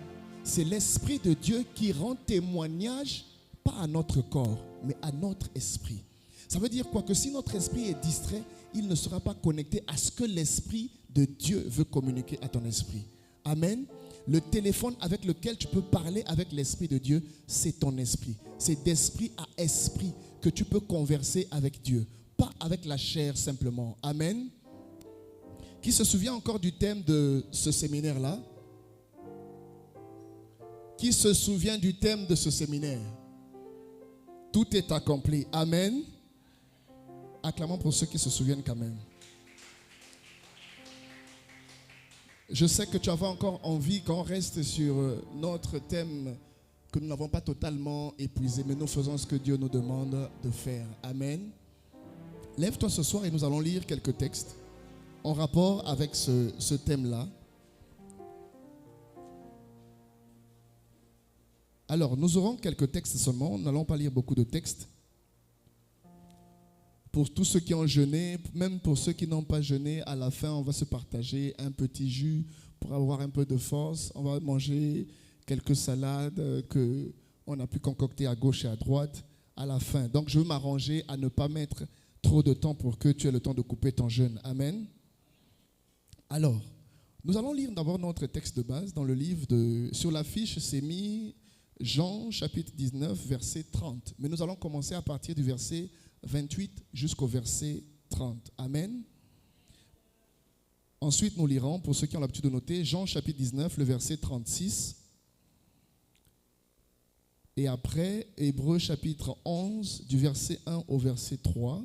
c'est l'Esprit de Dieu qui rend témoignage, pas à notre corps, mais à notre esprit. Ça veut dire quoi? Que si notre esprit est distrait, il ne sera pas connecté à ce que l'Esprit de Dieu veut communiquer à ton esprit. Amen. Le téléphone avec lequel tu peux parler avec l'Esprit de Dieu, c'est ton esprit. C'est d'esprit à esprit que tu peux converser avec Dieu, pas avec la chair simplement. Amen. Qui se souvient encore du thème de ce séminaire-là? Qui se souvient du thème de ce séminaire? Tout est accompli. Amen. Acclamons pour ceux qui se souviennent quand même. Je sais que tu avais encore envie qu'on reste sur notre thème que nous n'avons pas totalement épuisé, mais nous faisons ce que Dieu nous demande de faire. Amen. Lève-toi ce soir et nous allons lire quelques textes en rapport avec ce thème-là. Alors, nous aurons quelques textes seulement. Nous n'allons pas lire beaucoup de textes. Pour tous ceux qui ont jeûné, même pour ceux qui n'ont pas jeûné, à la fin, on va se partager un petit jus pour avoir un peu de force. On va manger quelques salades qu'on a pu concocter à gauche et à droite à la fin. Donc, je veux m'arranger à ne pas mettre trop de temps pour que tu aies le temps de couper ton jeûne. Amen. Alors, nous allons lire d'abord notre texte de base dans le livre sur l'affiche, c'est mis Jean chapitre 19, verset 30. Mais nous allons commencer à partir du verset 28 jusqu'au verset 30. Amen. Ensuite, nous lirons, pour ceux qui ont l'habitude de noter, Jean chapitre 19, le verset 36. Et après, Hébreux chapitre 11, du verset 1 au verset 3.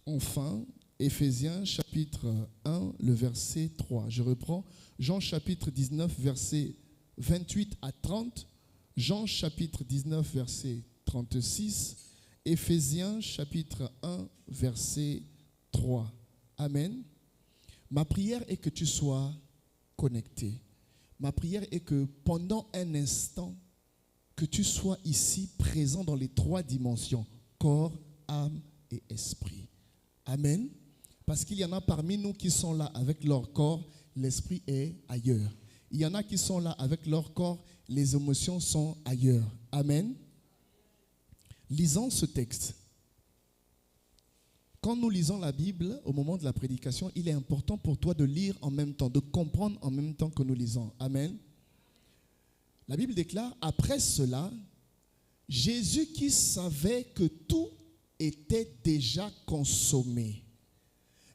Enfin, Éphésiens chapitre 1, le verset 3. Je reprends Jean chapitre 19, verset 28 à 30. Jean chapitre 19, verset 36. Éphésiens chapitre 1, verset 3. Amen. Ma prière est que tu sois connecté. Ma prière est que pendant un instant, que tu sois ici présent dans les 3 dimensions, corps, âme et esprit. Amen. Parce qu'il y en a parmi nous qui sont là avec leur corps, l'esprit est ailleurs. Il y en a qui sont là avec leur corps, les émotions sont ailleurs. Amen. Lisons ce texte. Quand nous lisons la Bible, au moment de la prédication, il est important pour toi de lire en même temps, de comprendre en même temps que nous lisons. Amen. La Bible déclare, après cela, Jésus qui savait que tout était déjà consommé.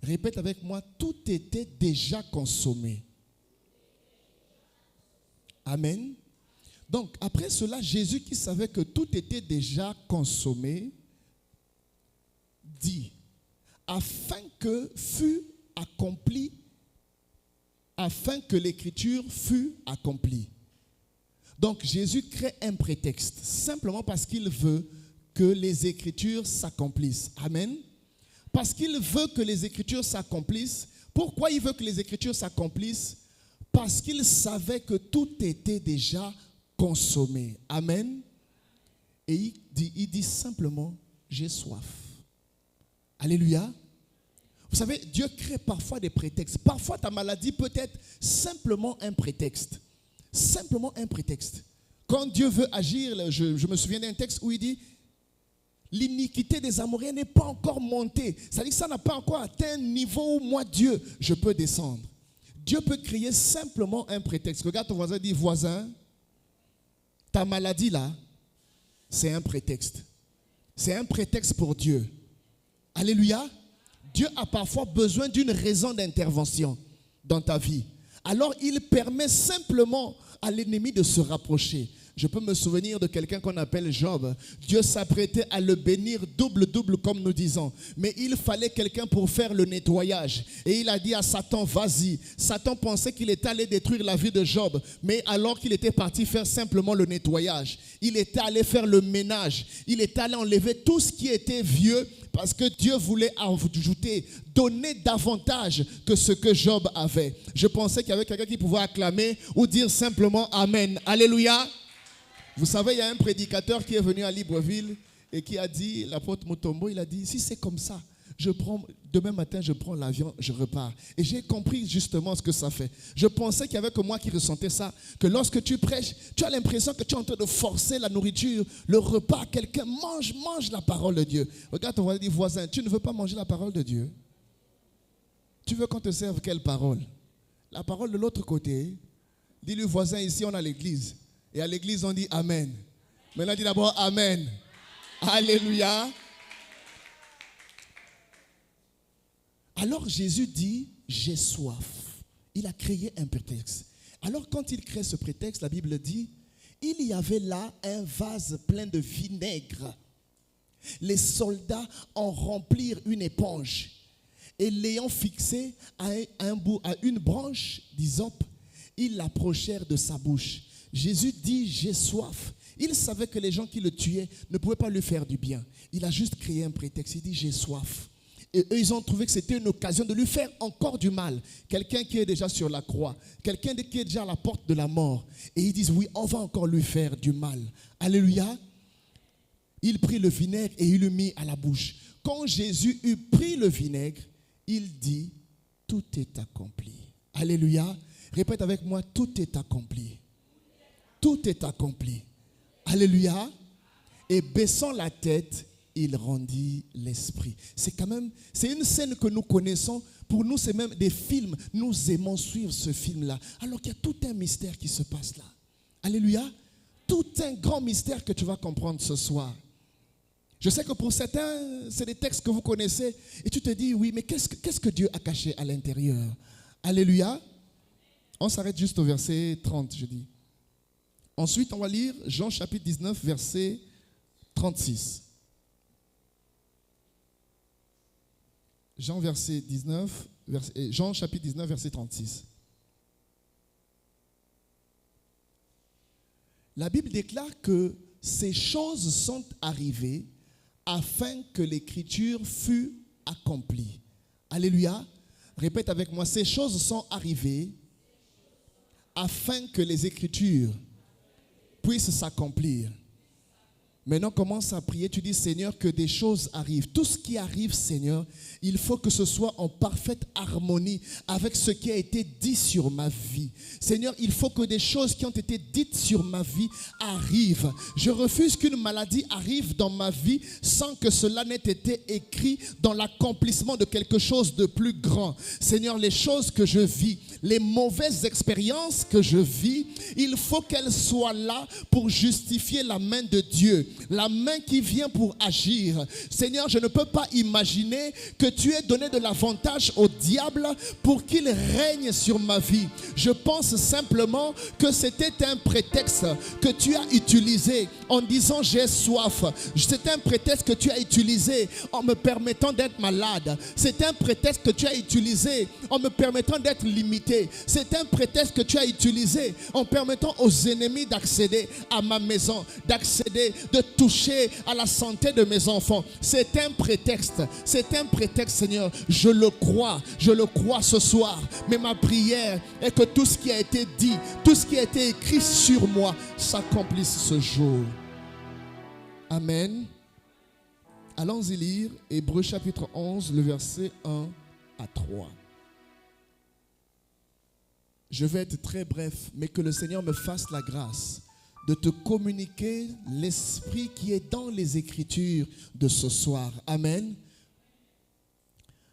Répète avec moi, tout était déjà consommé. Amen. Donc, après cela, Jésus qui savait que tout était déjà consommé, dit, afin que l'écriture fût accomplie. Donc, Jésus crée un prétexte, simplement parce qu'il veut que les Écritures s'accomplissent. Amen. Parce qu'il veut que les Écritures s'accomplissent. Pourquoi il veut que les Écritures s'accomplissent? Parce qu'il savait que tout était déjà consommé. Amen. Et il dit simplement, j'ai soif. Alléluia. Vous savez, Dieu crée parfois des prétextes. Parfois, ta maladie peut être simplement un prétexte. Simplement un prétexte. Quand Dieu veut agir, je me souviens d'un texte où il dit, l'iniquité des Amoréens n'est pas encore montée. C'est-à-dire que ça n'a pas encore atteint un niveau où moi, Dieu, je peux descendre. Dieu peut créer simplement un prétexte. Regarde ton voisin, dis, voisin, ta maladie là, c'est un prétexte. C'est un prétexte pour Dieu. Alléluia. Dieu a parfois besoin d'une raison d'intervention dans ta vie. Alors il permet simplement à l'ennemi de se rapprocher. Je peux me souvenir de quelqu'un qu'on appelle Job. Dieu s'apprêtait à le bénir double comme nous disons. Mais il fallait quelqu'un pour faire le nettoyage. Et il a dit à Satan, vas-y. Satan pensait qu'il était allé détruire la vie de Job. Mais alors qu'il était parti faire simplement le nettoyage, il était allé faire le ménage. Il était allé enlever tout ce qui était vieux parce que Dieu voulait ajouter, donner davantage que ce que Job avait. Je pensais qu'il y avait quelqu'un qui pouvait acclamer ou dire simplement Amen. Alléluia. Vous savez, il y a un prédicateur qui est venu à Libreville et qui a dit, l'apôtre Mutombo, il a dit, si c'est comme ça, demain matin, je prends l'avion, je repars. Et j'ai compris justement ce que ça fait. Je pensais qu'il n'y avait que moi qui ressentais ça, que lorsque tu prêches, tu as l'impression que tu es en train de forcer la nourriture, le repas. Quelqu'un mange la parole de Dieu. Regarde ton voisin, dis, voisin, tu ne veux pas manger la parole de Dieu? Tu veux qu'on te serve quelle parole? La parole de l'autre côté. Dis-lui, voisin, ici on a l'église. Et à l'église, on dit Amen. Maintenant, dis d'abord Amen. Alléluia. Alors Jésus dit, j'ai soif. Il a créé un prétexte. Alors quand il crée ce prétexte, la Bible dit, il y avait là un vase plein de vinaigre. Les soldats en remplirent une éponge. Et l'ayant fixé à une branche d'hysope, ils l'approchèrent de sa bouche. Jésus dit, j'ai soif. Il savait que les gens qui le tuaient ne pouvaient pas lui faire du bien. Il a juste créé un prétexte. Il dit, j'ai soif. Et eux, ils ont trouvé que c'était une occasion de lui faire encore du mal. Quelqu'un qui est déjà sur la croix. Quelqu'un qui est déjà à la porte de la mort. Et ils disent, oui, on va encore lui faire du mal. Alléluia. Il prit le vinaigre et il le mit à la bouche. Quand Jésus eut pris le vinaigre, il dit, tout est accompli. Alléluia. Répète avec moi, tout est accompli. Tout est accompli. Alléluia. Et baissant la tête, il rendit l'esprit. C'est une scène que nous connaissons. Pour nous, c'est même des films. Nous aimons suivre ce film-là. Alors qu'il y a tout un mystère qui se passe là. Alléluia. Tout un grand mystère que tu vas comprendre ce soir. Je sais que pour certains, c'est des textes que vous connaissez. Et tu te dis, oui, mais qu'est-ce que Dieu a caché à l'intérieur? Alléluia. On s'arrête juste au verset 30, je dis. Ensuite, on va lire Jean chapitre 19, verset 36. Jean chapitre 19, verset 36. La Bible déclare que ces choses sont arrivées afin que l'écriture fût accomplie. Alléluia. Répète avec moi, ces choses sont arrivées afin que les écritures puissent s'accomplir. Maintenant, commence à prier. Tu dis, Seigneur, que des choses arrivent. Tout ce qui arrive, Seigneur, il faut que ce soit en parfaite harmonie avec ce qui a été dit sur ma vie. Seigneur, il faut que des choses qui ont été dites sur ma vie arrivent. Je refuse qu'une maladie arrive dans ma vie sans que cela n'ait été écrit dans l'accomplissement de quelque chose de plus grand. Seigneur, les choses que je vis, les mauvaises expériences que je vis, il faut qu'elles soient là pour justifier la main de Dieu. La main qui vient pour agir. Seigneur, je ne peux pas imaginer que tu aies donné de l'avantage au diable pour qu'il règne sur ma vie. Je pense simplement que c'était un prétexte que tu as utilisé en disant j'ai soif. C'est un prétexte que tu as utilisé en me permettant d'être malade. C'est un prétexte que tu as utilisé en me permettant d'être limité. C'est un prétexte que tu as utilisé en permettant aux ennemis d'accéder à ma maison, d'accéder, de toucher à la santé de mes enfants. C'est un prétexte, Seigneur. Je le crois ce soir. Mais ma prière est que tout ce qui a été dit, tout ce qui a été écrit sur moi s'accomplisse ce jour. Amen. Allons-y lire Hébreux chapitre 11, le verset 1 à 3. Je vais être très bref, mais que le Seigneur me fasse la grâce de te communiquer l'esprit qui est dans les Écritures de ce soir. Amen.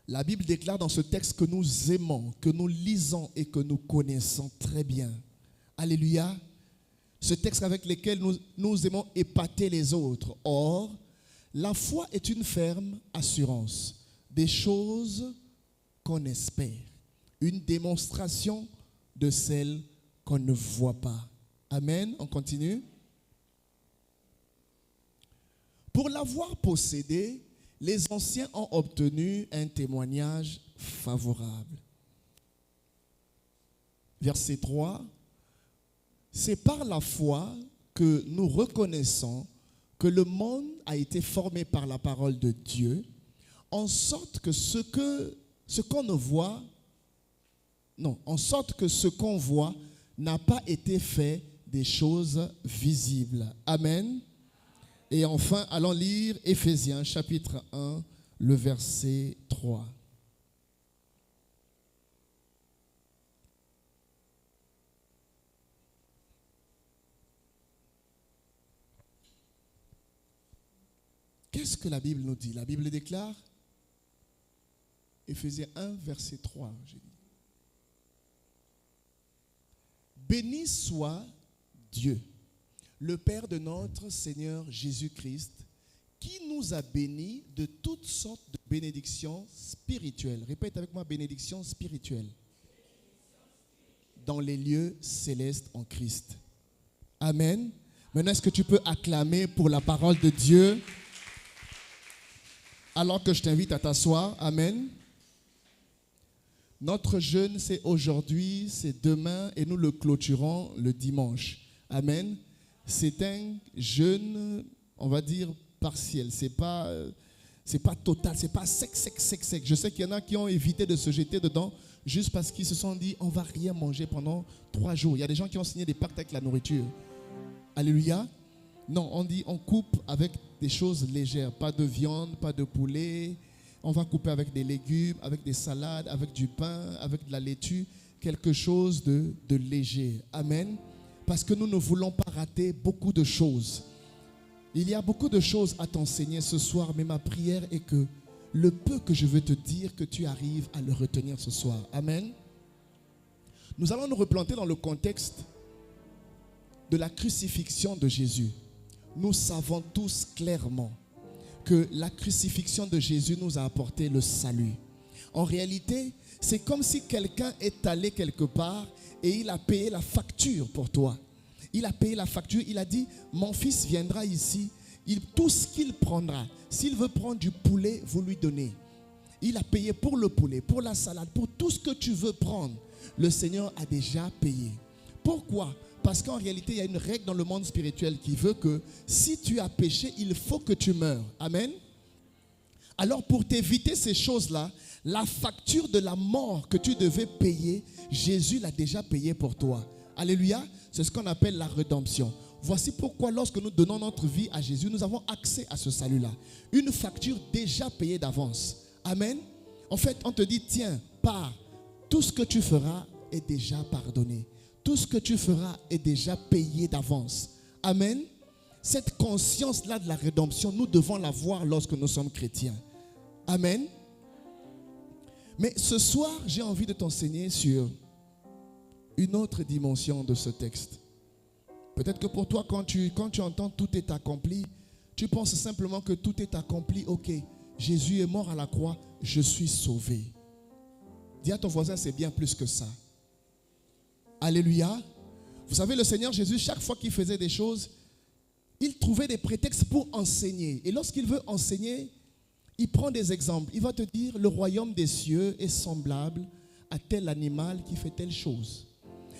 La Bible déclare dans ce texte que nous aimons, que nous lisons et que nous connaissons très bien. Alléluia. Ce texte avec lequel nous aimons épater les autres. Or, la foi est une ferme assurance des choses qu'on espère. Une démonstration de celles qu'on ne voit pas. Amen. On continue. Pour l'avoir possédé, les anciens ont obtenu un témoignage favorable. Verset 3. C'est par la foi que nous reconnaissons que le monde a été formé par la parole de Dieu, en sorte que ce qu'on voit n'a pas été fait des choses visibles. Amen. Et enfin, allons lire Éphésiens chapitre 1, le verset 3. Qu'est-ce que la Bible nous dit? La Bible déclare, Éphésiens 1, verset 3, j'ai dit. Béni soit Dieu, le Père de notre Seigneur Jésus-Christ, qui nous a bénis de toutes sortes de bénédictions spirituelles. Répète avec moi, bénédictions spirituelles. Dans les lieux célestes en Christ. Amen. Maintenant, est-ce que tu peux acclamer pour la parole de Dieu? Alors que je t'invite à t'asseoir. Amen. Notre jeûne, c'est aujourd'hui, c'est demain et nous le clôturons le dimanche. Amen. C'est un jeûne, on va dire, partiel. C'est pas total, c'est pas sec. Je sais qu'il y en a qui ont évité de se jeter dedans juste parce qu'ils se sont dit, on va rien manger pendant 3 jours. Il y a des gens qui ont signé des pactes avec la nourriture. Alléluia. Non, on dit, on coupe avec des choses légères. Pas de viande, pas de poulet. On va couper avec des légumes, avec des salades, avec du pain, avec de la laitue. Quelque chose de léger. Amen. Parce que nous ne voulons pas rater beaucoup de choses. Il y a beaucoup de choses à t'enseigner ce soir, mais ma prière est que le peu que je veux te dire, que tu arrives à le retenir ce soir. Amen. Nous allons nous replanter dans le contexte de la crucifixion de Jésus. Nous savons tous clairement que la crucifixion de Jésus nous a apporté le salut. En réalité, c'est comme si quelqu'un est allé quelque part et il a payé la facture pour toi. Il a payé la facture, il a dit, mon fils viendra ici, tout ce qu'il prendra, s'il veut prendre du poulet, vous lui donnez. Il a payé pour le poulet, pour la salade, pour tout ce que tu veux prendre. Le Seigneur a déjà payé. Pourquoi ? Parce qu'en réalité, il y a une règle dans le monde spirituel qui veut que si tu as péché, il faut que tu meurs. Amen. Alors pour t'éviter ces choses-là, la facture de la mort que tu devais payer, Jésus l'a déjà payé pour toi. Alléluia. C'est ce qu'on appelle la rédemption. Voici pourquoi lorsque nous donnons notre vie à Jésus, nous avons accès à ce salut-là. Une facture déjà payée d'avance. Amen. En fait, on te dit, tiens, pars. Tout ce que tu feras est déjà pardonné. Tout ce que tu feras est déjà payé d'avance. Amen. Cette conscience-là de la rédemption, nous devons l'avoir lorsque nous sommes chrétiens. Amen. Mais ce soir, j'ai envie de t'enseigner sur une autre dimension de ce texte. Peut-être que pour toi, quand tu entends tout est accompli, tu penses simplement que tout est accompli. Ok, Jésus est mort à la croix, je suis sauvé. Dis à ton voisin, c'est bien plus que ça. Alléluia. Vous savez, le Seigneur Jésus, chaque fois qu'il faisait des choses, il trouvait des prétextes pour enseigner. Et lorsqu'il veut enseigner, il prend des exemples. Il va te dire, le royaume des cieux est semblable à tel animal qui fait telle chose.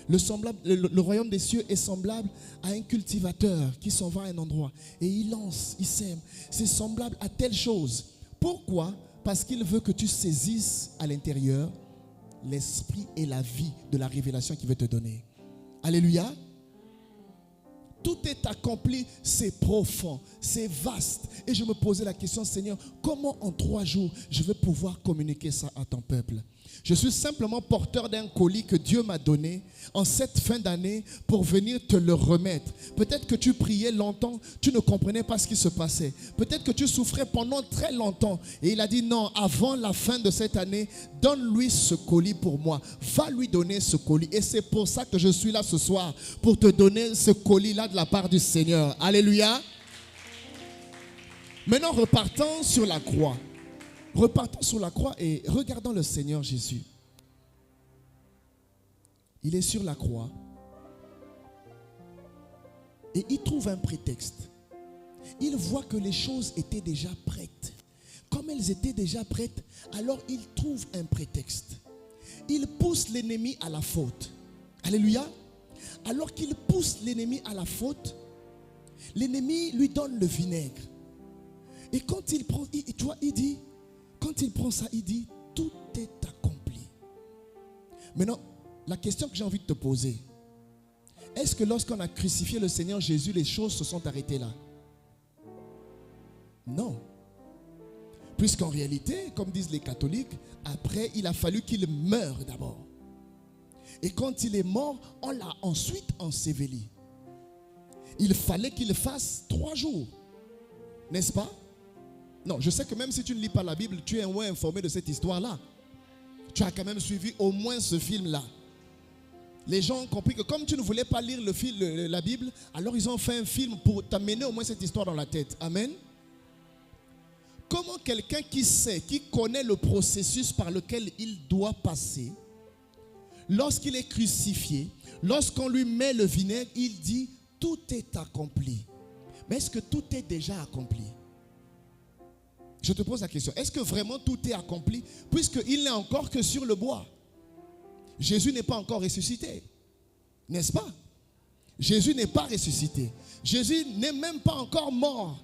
Le royaume des cieux est semblable à un cultivateur qui s'en va à un endroit et il lance, il sème. C'est semblable à telle chose. Pourquoi ? Parce qu'il veut que tu saisisses à l'intérieur l'esprit et la vie de la révélation qu'il veut te donner. Alléluia. Tout est accompli, c'est profond, c'est vaste. Et je me posais la question, Seigneur, comment en 3 jours je vais pouvoir communiquer ça à ton peuple? Je suis simplement porteur d'un colis que Dieu m'a donné en cette fin d'année pour venir te le remettre. Peut-être que tu priais longtemps, tu ne comprenais pas ce qui se passait. Peut-être que tu souffrais pendant très longtemps. Et il a dit non, avant la fin de cette année, donne-lui ce colis pour moi. Va lui donner ce colis. Et c'est pour ça que je suis là ce soir, pour te donner ce colis-là de la part du Seigneur. Alléluia. Maintenant, repartons sur la croix. Repartons sur la croix et regardons le Seigneur Jésus. Il est sur la croix et il trouve un prétexte. Il voit que les choses étaient déjà prêtes. Comme elles étaient déjà prêtes, alors il trouve un prétexte. Il pousse l'ennemi à la faute. Alléluia. Alors qu'il pousse l'ennemi à la faute, l'ennemi lui donne le vinaigre. Et quand il prend, il dit, quand il prend ça, il dit, tout est accompli. Maintenant, la question que j'ai envie de te poser, est-ce que lorsqu'on a crucifié le Seigneur Jésus, les choses se sont arrêtées là? Non. Puisqu'en réalité, comme disent les catholiques, après, il a fallu qu'il meure d'abord. Et quand il est mort, on l'a ensuite enseveli. Il fallait qu'il fasse 3 jours. N'est-ce pas? Non, je sais que même si tu ne lis pas la Bible, tu es au moins informé de cette histoire-là. Tu as quand même suivi au moins ce film-là. Les gens ont compris que comme tu ne voulais pas lire la Bible, alors ils ont fait un film pour t'amener au moins cette histoire dans la tête. Amen. Comment quelqu'un qui sait, qui connaît le processus par lequel il doit passer, lorsqu'il est crucifié, lorsqu'on lui met le vinaigre, il dit tout est accompli. Mais est-ce que tout est déjà accompli? Je te pose la question, est-ce que vraiment tout est accompli puisqu'il n'est encore que sur le bois? Jésus n'est pas encore ressuscité, n'est-ce pas? Jésus n'est pas ressuscité. Jésus n'est même pas encore mort.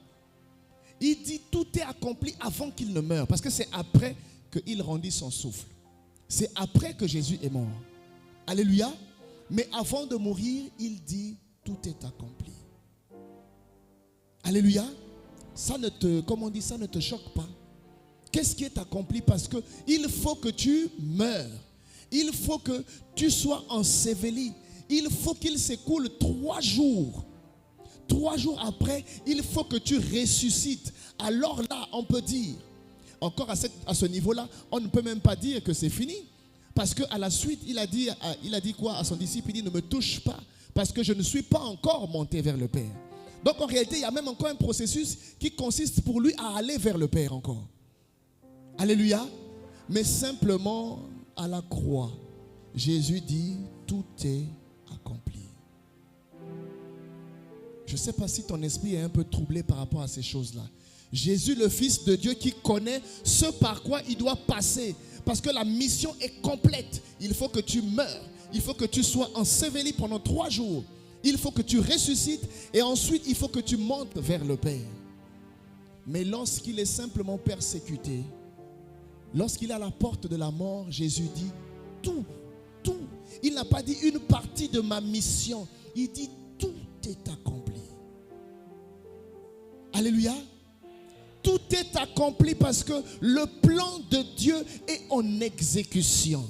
Il dit tout est accompli avant qu'il ne meure, parce que c'est après qu'il rendit son souffle. C'est après que Jésus est mort. Alléluia. Mais avant de mourir, il dit tout est accompli. Alléluia. Ça ne te, comme on dit, ça ne te choque pas. Qu'est-ce qui est accompli? Parce que il faut que tu meurs. Il faut que tu sois enseveli. Il faut qu'il s'écoule 3 jours. 3 jours après, il faut que tu ressuscites. Alors là, on peut dire, encore à ce niveau-là, on ne peut même pas dire que c'est fini. Parce qu'à la suite, il a dit quoi à son disciple? Il dit, ne me touche pas, parce que je ne suis pas encore monté vers le Père. Donc en réalité, il y a même encore un processus qui consiste pour lui à aller vers le Père encore. Alléluia. Mais simplement à la croix, Jésus dit, tout est accompli. Je ne sais pas si ton esprit est un peu troublé par rapport à ces choses-là. Jésus, le Fils de Dieu, qui connaît ce par quoi il doit passer. Parce que la mission est complète. Il faut que tu meures. Il faut que tu sois enseveli pendant 3 jours. Il faut que tu ressuscites. Et ensuite, il faut que tu montes vers le Père. Mais lorsqu'il est simplement persécuté, lorsqu'il est à la porte de la mort, Jésus dit tout. Il n'a pas dit une partie de ma mission. Il dit tout est accompli. Alléluia. Tout est accompli parce que le plan de Dieu est en exécution.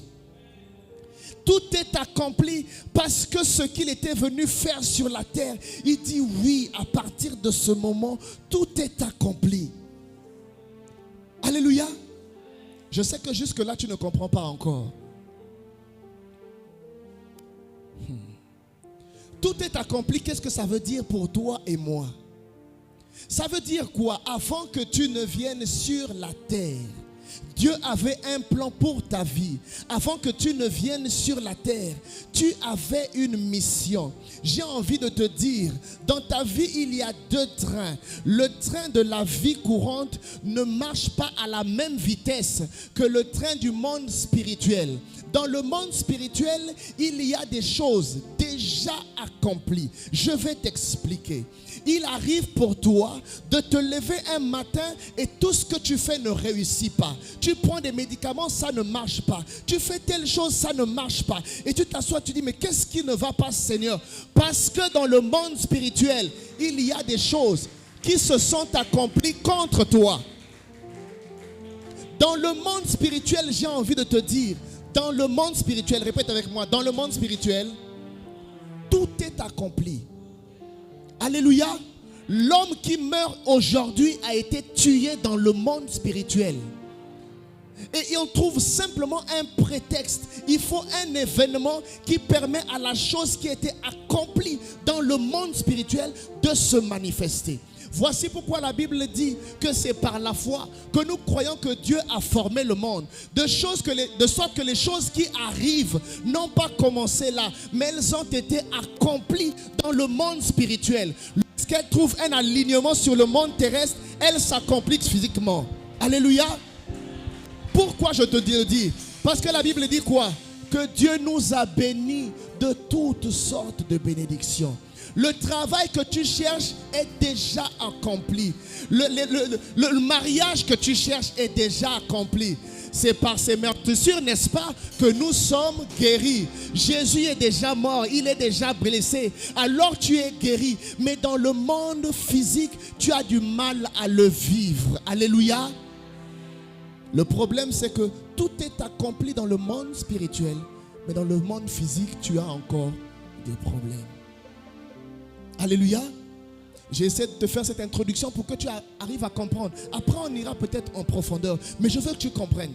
Tout est accompli parce que ce qu'il était venu faire sur la terre, il dit oui, à partir de ce moment, tout est accompli. Alléluia. Je sais que jusque-là, tu ne comprends pas encore. Tout est accompli, qu'est-ce que ça veut dire pour toi et moi? Ça veut dire quoi? Avant que tu ne viennes sur la terre, Dieu avait un plan pour ta vie. Avant que tu ne viennes sur la terre, tu avais une mission. J'ai envie de te dire, dans ta vie, il y a 2 trains. Le train de la vie courante ne marche pas à la même vitesse que le train du monde spirituel. Dans le monde spirituel, il y a des choses déjà accomplies. Je vais t'expliquer. Il arrive pour toi de te lever un matin et tout ce que tu fais ne réussit pas. pas. Tu prends des médicaments, ça ne marche pas. Tu fais telle chose, ça ne marche pas. Et tu t'assois, tu dis, mais qu'est-ce qui ne va pas, Seigneur? Parce que dans le monde spirituel, il y a des choses qui se sont accomplies contre toi. Dans le monde spirituel, j'ai envie de te dire, dans le monde spirituel, répète avec moi, dans le monde spirituel, tout est accompli. Alléluia. L'homme qui meurt aujourd'hui a été tué dans le monde spirituel. Et on trouve simplement un prétexte. Il faut un événement qui permet à la chose qui a été accomplie dans le monde spirituel de se manifester. Voici pourquoi la Bible dit que c'est par la foi que nous croyons que Dieu a formé le monde. De sorte que les choses qui arrivent n'ont pas commencé là, mais elles ont été accomplies dans le monde spirituel. Lorsqu'elles trouvent un alignement sur le monde terrestre, elles s'accomplissent physiquement. Alléluia. Pourquoi je te le dis? Parce que la Bible dit quoi? Que Dieu nous a bénis de toutes sortes de bénédictions. Le travail que tu cherches est déjà accompli. Le mariage que tu cherches est déjà accompli. C'est par ces meurtrissures, n'est-ce pas, que nous sommes guéris. Jésus est déjà mort, il est déjà blessé. Alors tu es guéri. Mais dans le monde physique, tu as du mal à le vivre. Alléluia. Le problème, c'est que tout est accompli dans le monde spirituel. Mais dans le monde physique, tu as encore des problèmes. Alléluia. J'essaie de te faire cette introduction pour que tu arrives à comprendre. Après, on ira peut-être en profondeur. Mais je veux que tu comprennes.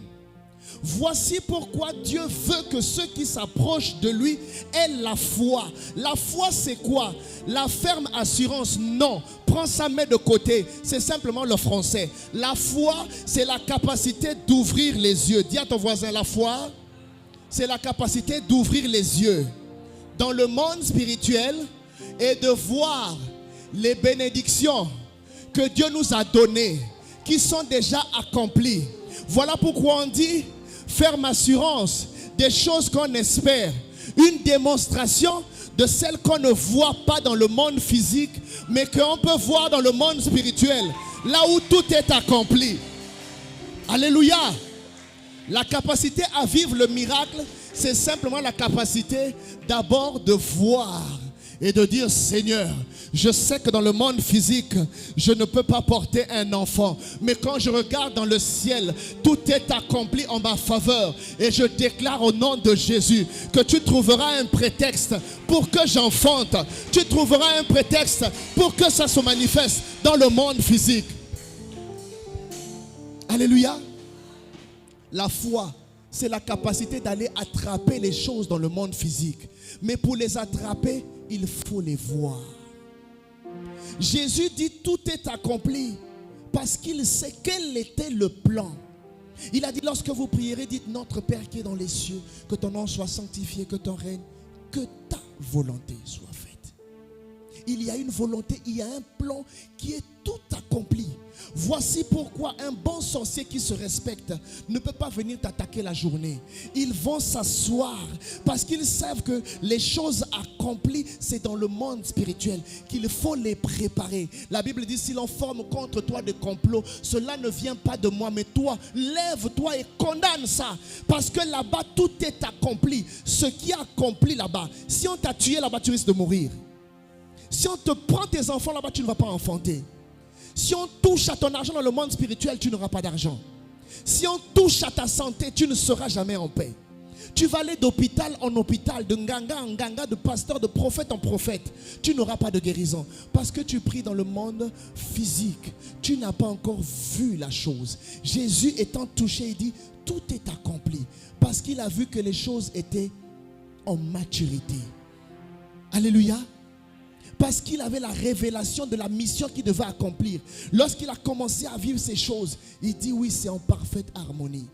Voici pourquoi Dieu veut que ceux qui s'approchent de lui aient la foi. La foi, c'est quoi? La ferme assurance? Non. Prends ça, mets de côté. C'est simplement le français. La foi, c'est la capacité d'ouvrir les yeux. Dis à ton voisin, la foi, c'est la capacité d'ouvrir les yeux dans le monde spirituel et de voir les bénédictions que Dieu nous a données, qui sont déjà accomplies. Voilà pourquoi on dit ferme assurance des choses qu'on espère. Une démonstration de celles qu'on ne voit pas dans le monde physique, mais qu'on peut voir dans le monde spirituel, là où tout est accompli. Alléluia. La capacité à vivre le miracle, c'est simplement la capacité d'abord de voir et de dire, Seigneur, je sais que dans le monde physique, je ne peux pas porter un enfant. Mais quand je regarde dans le ciel, tout est accompli en ma faveur. Et je déclare au nom de Jésus que tu trouveras un prétexte pour que j'enfante. Tu trouveras un prétexte pour que ça se manifeste dans le monde physique. Alléluia. La foi, c'est la capacité d'aller attraper les choses dans le monde physique. Mais pour les attraper, il faut les voir. Jésus dit tout est accompli parce qu'il sait quel était le plan. Il a dit lorsque vous prierez, dites notre Père qui est dans les cieux, que ton nom soit sanctifié, que ton règne, que ta volonté soit faite. Il y a une volonté, il y a un plan qui est tout accompli. Voici pourquoi un bon sorcier qui se respecte ne peut pas venir t'attaquer la journée. Ils vont s'asseoir parce qu'ils savent que les choses accomplies, c'est dans le monde spirituel qu'il faut les préparer. La Bible dit, si l'on forme contre toi des complots, cela ne vient pas de moi, mais toi, lève-toi et condamne ça. Parce que là-bas, tout est accompli. Ce qui est accompli là-bas, si on t'a tué là-bas, tu risques de mourir. Si on te prend tes enfants là-bas, tu ne vas pas enfanter. Si on touche à ton argent dans le monde spirituel, tu n'auras pas d'argent. Si on touche à ta santé, tu ne seras jamais en paix. Tu vas aller d'hôpital en hôpital, de nganga en nganga, de pasteur, de prophète en prophète. Tu n'auras pas de guérison. Parce que tu pries dans le monde physique. Tu n'as pas encore vu la chose. Jésus étant touché, il dit, tout est accompli. Parce qu'il a vu que les choses étaient en maturité. Alléluia. Parce qu'il avait la révélation de la mission qu'il devait accomplir. Lorsqu'il a commencé à vivre ces choses, il dit oui, c'est en parfaite harmonie.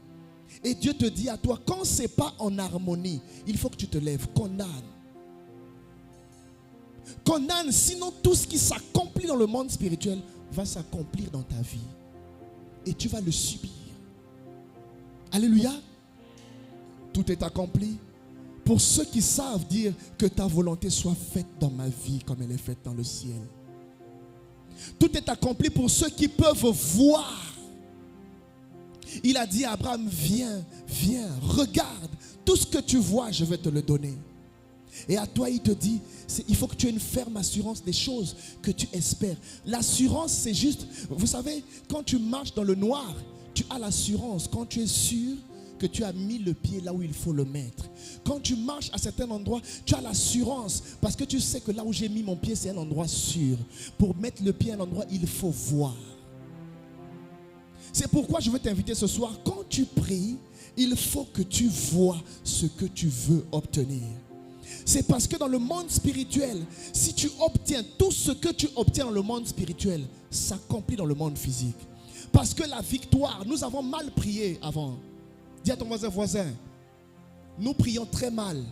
Et Dieu te dit à toi, quand ce n'est pas en harmonie, il faut que tu te lèves, condamne. Condamne, sinon tout ce qui s'accomplit dans le monde spirituel va s'accomplir dans ta vie. Et tu vas le subir. Alléluia. Tout est accompli. Pour ceux qui savent dire que ta volonté soit faite dans ma vie comme elle est faite dans le ciel. Tout est accompli pour ceux qui peuvent voir.
Il a dit à Abraham, viens, viens, regarde, tout ce que tu vois, je vais te le donner. Et à toi, il te dit, il faut que tu aies une ferme assurance des choses que tu espères. L'assurance, c'est juste, vous savez, quand tu marches dans le noir, tu as l'assurance quand tu es sûr que tu as mis le pied là où il faut le mettre. Quand tu marches à certains endroits, tu as l'assurance parce que tu sais que là où j'ai mis mon pied, c'est un endroit sûr. Pour mettre le pied à un endroit, il faut voir. C'est pourquoi je veux t'inviter ce soir, quand tu pries, il faut que tu vois ce que tu veux obtenir. C'est parce que dans le monde spirituel, si tu obtiens tout ce que tu obtiens dans le monde spirituel, s'accomplit dans le monde physique. Parce que la victoire, nous avons mal prié avant. Dis à ton voisin, nous prions très mal.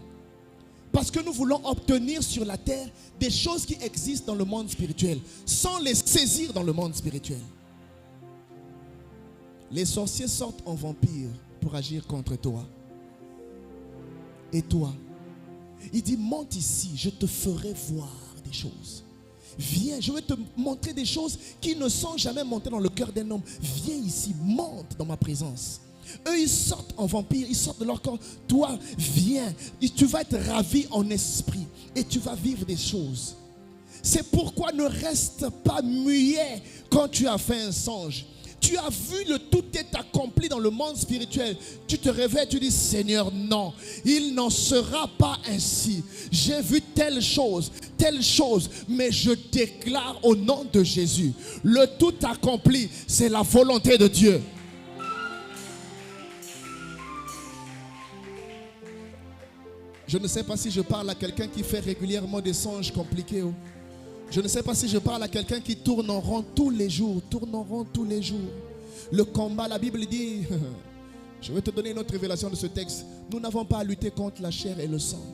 Parce que nous voulons obtenir sur la terre des choses qui existent dans le monde spirituel, sans les saisir dans le monde spirituel. Les sorciers sortent en vampire pour agir contre toi. Et toi? Il dit, monte ici, je te ferai voir des choses. Viens, je vais te montrer des choses qui ne sont jamais montées dans le cœur d'un homme. Viens ici, monte dans ma présence. Eux, ils sortent en vampire, ils sortent de leur corps. Toi, viens, tu vas être ravi en esprit et tu vas vivre des choses. C'est pourquoi ne reste pas muet quand tu as fait un songe. Tu as vu le tout est accompli dans le monde spirituel. Tu te réveilles, tu dis, Seigneur, non, il n'en sera pas ainsi. J'ai vu telle chose, mais je déclare au nom de Jésus, le tout accompli, c'est la volonté de Dieu. Je ne sais pas si je parle à quelqu'un qui fait régulièrement des songes compliqués. Je ne sais pas si je parle à quelqu'un qui tourne en rond tous les jours. Le combat, la Bible dit, je vais te donner une autre révélation de ce texte. Nous n'avons pas à lutter contre la chair et le sang.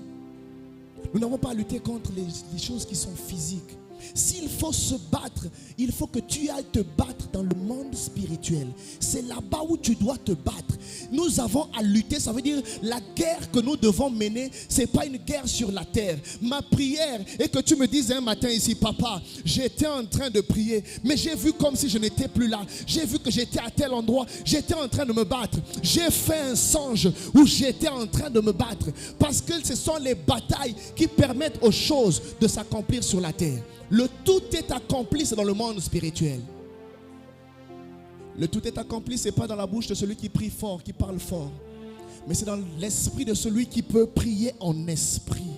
Nous n'avons pas à lutter contre les choses qui sont physiques. S'il faut se battre, il faut que tu ailles te battre dans le monde spirituel. C'est là-bas où tu dois te battre. Nous avons à lutter, ça veut dire la guerre que nous devons mener, ce n'est pas une guerre sur la terre. Ma prière est que tu me dises un matin ici, papa, j'étais en train de prier, mais j'ai vu comme si je n'étais plus là. J'ai vu que j'étais à tel endroit, j'étais en train de me battre. J'ai fait un songe où j'étais en train de me battre. Parce que ce sont les batailles qui permettent aux choses de s'accomplir sur la terre. Le tout est accompli, c'est dans le monde spirituel. Le tout est accompli, ce n'est pas dans la bouche de celui qui prie fort, qui parle fort. Mais c'est dans l'esprit de celui qui peut prier en esprit.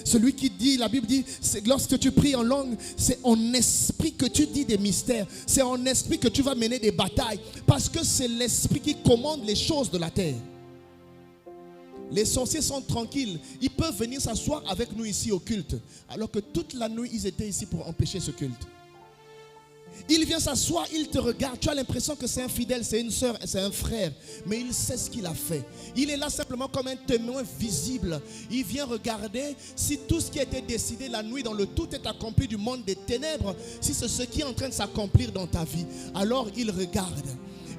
Celui qui dit, la Bible dit, lorsque tu pries en langue, c'est en esprit que tu dis des mystères. C'est en esprit que tu vas mener des batailles. Parce que c'est l'esprit qui commande les choses de la terre. Les sorciers sont tranquilles. Ils peuvent venir s'asseoir avec nous ici au culte. Alors que toute la nuit, ils étaient ici pour empêcher ce culte. Il vient s'asseoir, il te regarde. Tu as l'impression que c'est un fidèle, c'est une soeur, c'est un frère. Mais il sait ce qu'il a fait. Il est là simplement comme un témoin visible. Il vient regarder si tout ce qui a été décidé la nuit dans le tout est accompli du monde des ténèbres. Si c'est ce qui est en train de s'accomplir dans ta vie. Alors il regarde.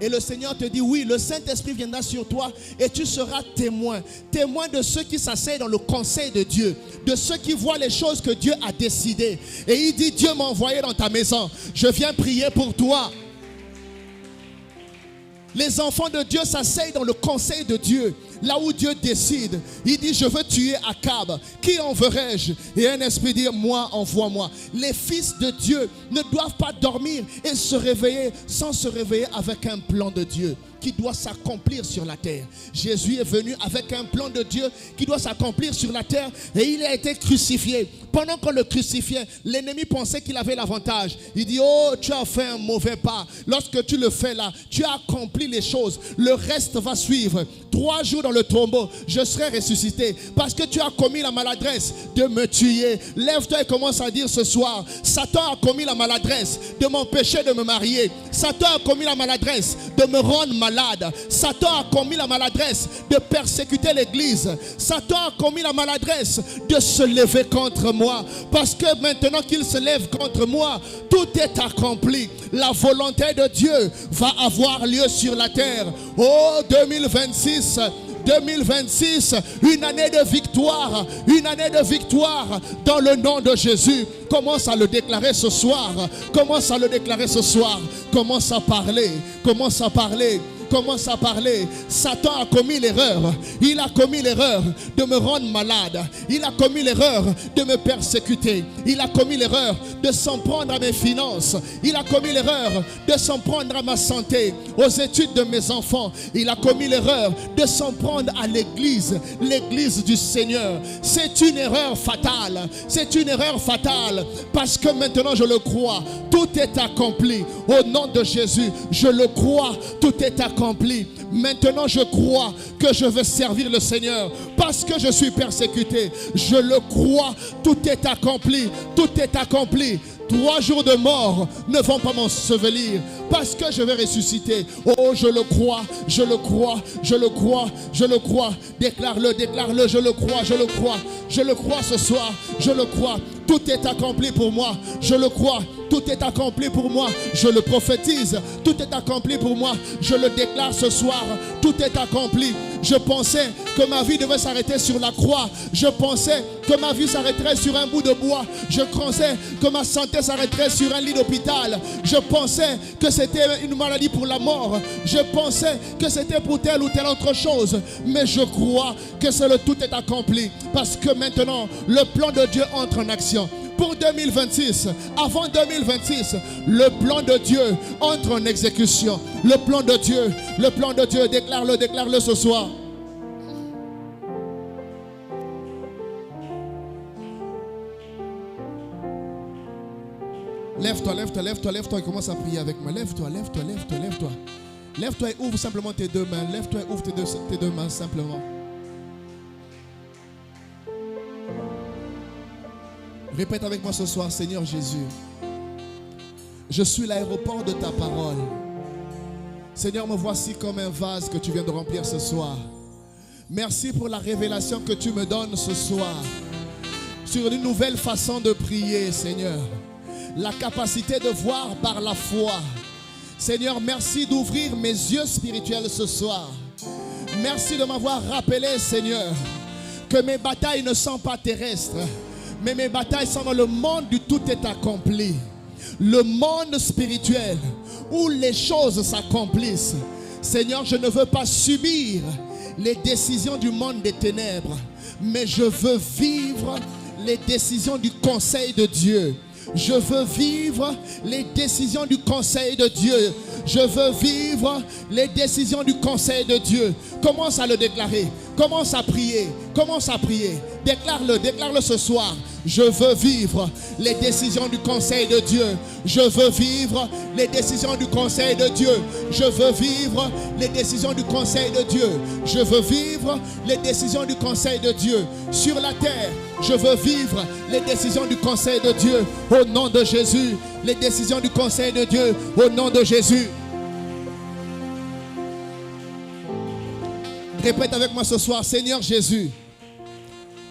Et le Seigneur te dit, oui, le Saint-Esprit viendra sur toi et tu seras témoin. Témoin de ceux qui s'asseyent dans le conseil de Dieu. De ceux qui voient les choses que Dieu a décidées. Et il dit, Dieu m'a envoyé dans ta maison. Je viens prier pour toi. Les enfants de Dieu s'asseyent dans le conseil de Dieu. Là où Dieu décide. Il dit, je veux tuer Akab. Qui enverrai-je? Et un esprit dit, moi, envoie-moi. Les fils de Dieu ne doivent pas dormir et se réveiller sans se réveiller avec un plan de Dieu qui doit s'accomplir sur la terre. Jésus est venu avec un plan de Dieu qui doit s'accomplir sur la terre et il a été crucifié. Pendant qu'on le crucifiait, l'ennemi pensait qu'il avait l'avantage. Il dit, oh, tu as fait un mauvais pas. Lorsque tu le fais là, tu as accompli les choses. Le reste va suivre. 3 jours dans le tombeau, je serai ressuscité. Parce que tu as commis la maladresse de me tuer. Lève-toi et commence à dire ce soir, Satan a commis la maladresse de m'empêcher de me marier. Satan a commis la maladresse de me rendre malade. Satan a commis la maladresse de persécuter l'église. Satan a commis la maladresse de se lever contre moi. Parce que maintenant qu'il se lève contre moi, tout est accompli. La volonté de Dieu va avoir lieu sur la terre. Oh, 2026, une année de victoire dans le nom de Jésus. Commence à le déclarer ce soir. Commence à le déclarer ce soir. Commence à parler. commence à parler. Satan a commis l'erreur. Il a commis l'erreur de me rendre malade. Il a commis l'erreur de me persécuter. Il a commis l'erreur de s'en prendre à mes finances. Il a commis l'erreur de s'en prendre à ma santé, aux études de mes enfants. Il a commis l'erreur de s'en prendre à l'église du Seigneur. C'est une erreur fatale. C'est une erreur fatale parce que maintenant je le crois. Tout est accompli. Au nom de Jésus, je le crois. Tout est accompli. Maintenant je crois que je veux servir le Seigneur parce que je suis persécuté. Je le crois. Tout est accompli. Tout est accompli. 3 jours de mort ne vont pas m'ensevelir parce que je vais ressusciter. Oh, je le crois, je le crois, je le crois, je le crois. Déclare-le, déclare-le, je le crois, je le crois. Je le crois ce soir, je le crois. Tout est accompli pour moi, je le crois. Tout est accompli pour moi, je le prophétise. Tout est accompli pour moi, je le déclare ce soir. Tout est accompli. Je pensais que ma vie devait s'arrêter sur la croix. Je pensais que ma vie s'arrêterait sur un bout de bois. Je pensais que ma santé s'arrêterait sur un lit d'hôpital. Je pensais que c'était une maladie pour la mort. Je pensais que c'était pour telle ou telle autre chose. Mais je crois que le tout est accompli. Parce que maintenant, le plan de Dieu entre en action. Pour 2026, avant 2026, le plan de Dieu entre en exécution. Le plan de Dieu, déclare-le ce soir. Lève-toi, lève-toi, lève-toi, lève-toi et commence à prier avec moi. Lève-toi, lève-toi, lève-toi, lève-toi. Lève-toi et ouvre simplement tes deux mains. Lève-toi et ouvre tes deux mains simplement. Répète avec moi ce soir, Seigneur Jésus, je suis l'aéroport de ta parole. Seigneur, me voici comme un vase que tu viens de remplir ce soir. Merci pour la révélation que tu me donnes ce soir sur une nouvelle façon de prier, Seigneur. La capacité de voir par la foi. Seigneur, merci d'ouvrir mes yeux spirituels ce soir. Merci de m'avoir rappelé, Seigneur, que mes batailles ne sont pas terrestres, mais mes batailles sont dans le monde du tout est accompli. Le monde spirituel où les choses s'accomplissent. Seigneur, je ne veux pas subir les décisions du monde des ténèbres, mais je veux vivre les décisions du conseil de Dieu. Je veux vivre les décisions du conseil de Dieu. Je veux vivre les décisions du conseil de Dieu. Commence à le déclarer. Commence à prier. Commence à prier. Déclare-le ce soir. Je veux vivre les décisions du conseil de Dieu. Je veux vivre les décisions du conseil de Dieu. Je veux vivre les décisions du conseil de Dieu. Je veux vivre les décisions du conseil de Dieu. Sur la terre, je veux vivre les décisions du conseil de Dieu. Au nom de Jésus, les décisions du conseil de Dieu. Au nom de Jésus. Répète avec moi ce soir, Seigneur Jésus,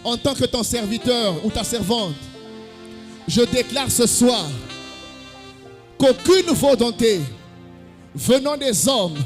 en tant que ton serviteur ou ta servante, je déclare ce soir qu'aucune volonté venant des hommes,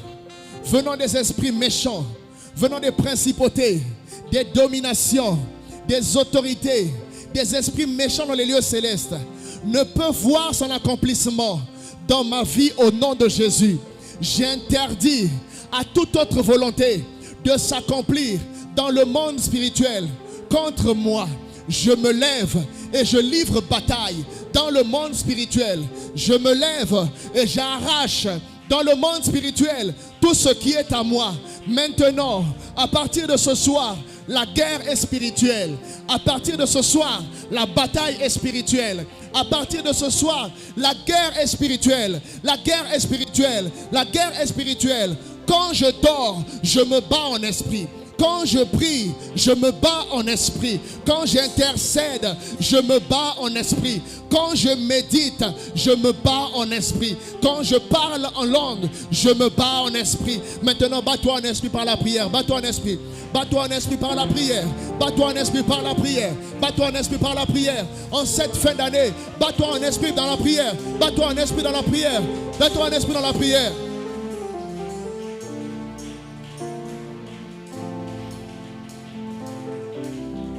venant des esprits méchants, venant des principautés, des dominations, des autorités, des esprits méchants dans les lieux célestes, ne peut voir son accomplissement dans ma vie au nom de Jésus. J'interdis à toute autre volonté de s'accomplir dans le monde spirituel contre moi. Je me lève et je livre bataille dans le monde spirituel. Je me lève et j'arrache dans le monde spirituel tout ce qui est à moi. Maintenant, à partir de ce soir, la guerre est spirituelle. À partir de ce soir, la bataille est spirituelle. À partir de ce soir, la guerre est spirituelle. La guerre est spirituelle. La guerre est spirituelle. Quand je dors, je me bats en esprit. Quand je prie, je me bats en esprit. Quand j'intercède, je me bats en esprit. Quand je médite, je me bats en esprit. Quand je parle en langue, je me bats en esprit. Maintenant, bats-toi en esprit par la prière. Bats-toi en esprit. Bats-toi en esprit par la prière. Bats-toi en esprit par la prière. Bats-toi en esprit par la prière. En cette fin d'année, bats-toi en esprit dans la prière. Bats-toi en esprit dans la prière. Bats-toi en esprit dans la prière.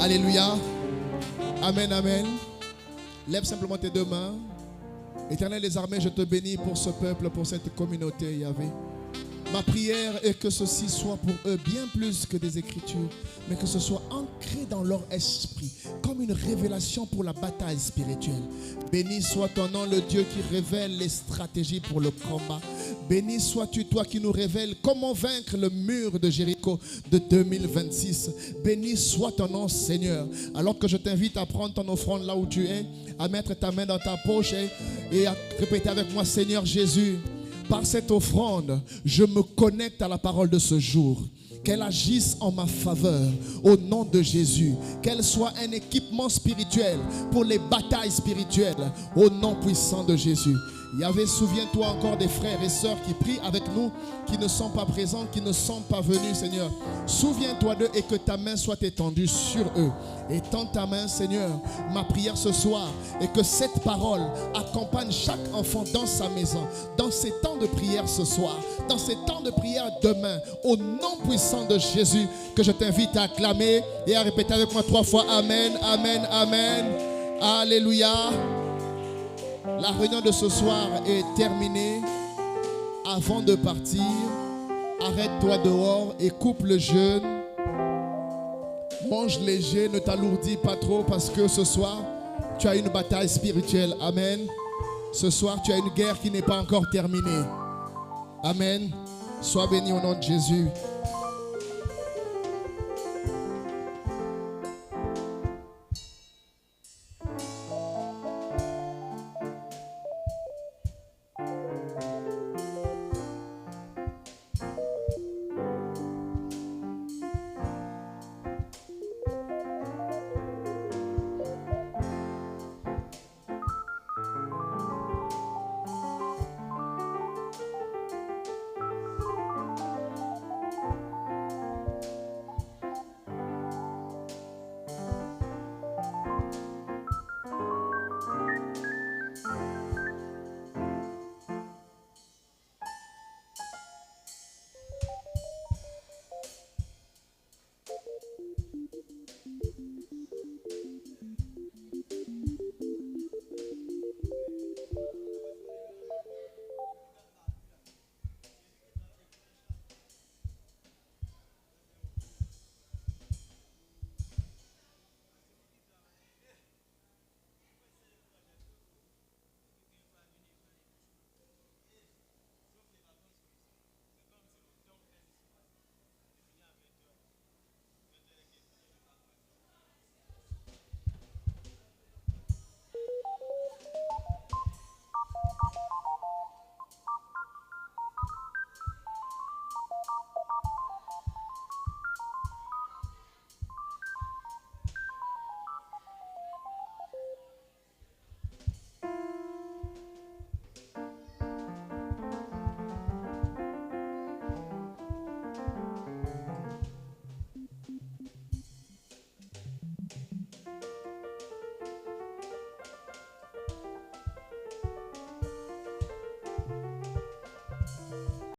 Alléluia. Amen, amen. Lève simplement tes deux mains. Éternel des armées, je te bénis pour ce peuple, pour cette communauté, Yahvé. Ma prière est que ceci soit pour eux bien plus que des écritures, mais que ce soit ancré dans leur esprit, comme une révélation pour la bataille spirituelle. Béni soit ton nom, le Dieu qui révèle les stratégies pour le combat. Béni sois-tu, toi qui nous révèles comment vaincre le mur de Jéricho de 2026. Béni soit ton nom, Seigneur. Alors que je t'invite à prendre ton offrande là où tu es, à mettre ta main dans ta poche et à répéter avec moi, Seigneur Jésus, par cette offrande, je me connecte à la parole de ce jour. Qu'elle agisse en ma faveur au nom de Jésus. Qu'elle soit un équipement spirituel pour les batailles spirituelles au nom puissant de Jésus. Yahvé, souviens-toi encore des frères et sœurs qui prient avec nous, qui ne sont pas présents, qui ne sont pas venus, Seigneur. Souviens-toi d'eux et que ta main soit étendue sur eux. Étends ta main, Seigneur. Ma prière ce soir est que cette parole accompagne chaque enfant dans sa maison, dans ces temps de prière ce soir, dans ces temps de prière demain, au nom puissant de Jésus, que je t'invite à acclamer et à répéter avec moi 3 fois Amen, Amen, Amen. Alléluia. La réunion de ce soir est terminée. Avant de partir, arrête-toi dehors et coupe le jeûne. Mange léger, ne t'alourdis pas trop parce que ce soir, tu as une bataille spirituelle. Amen. Ce soir, tu as une guerre qui n'est pas encore terminée. Amen. Sois béni au nom de Jésus.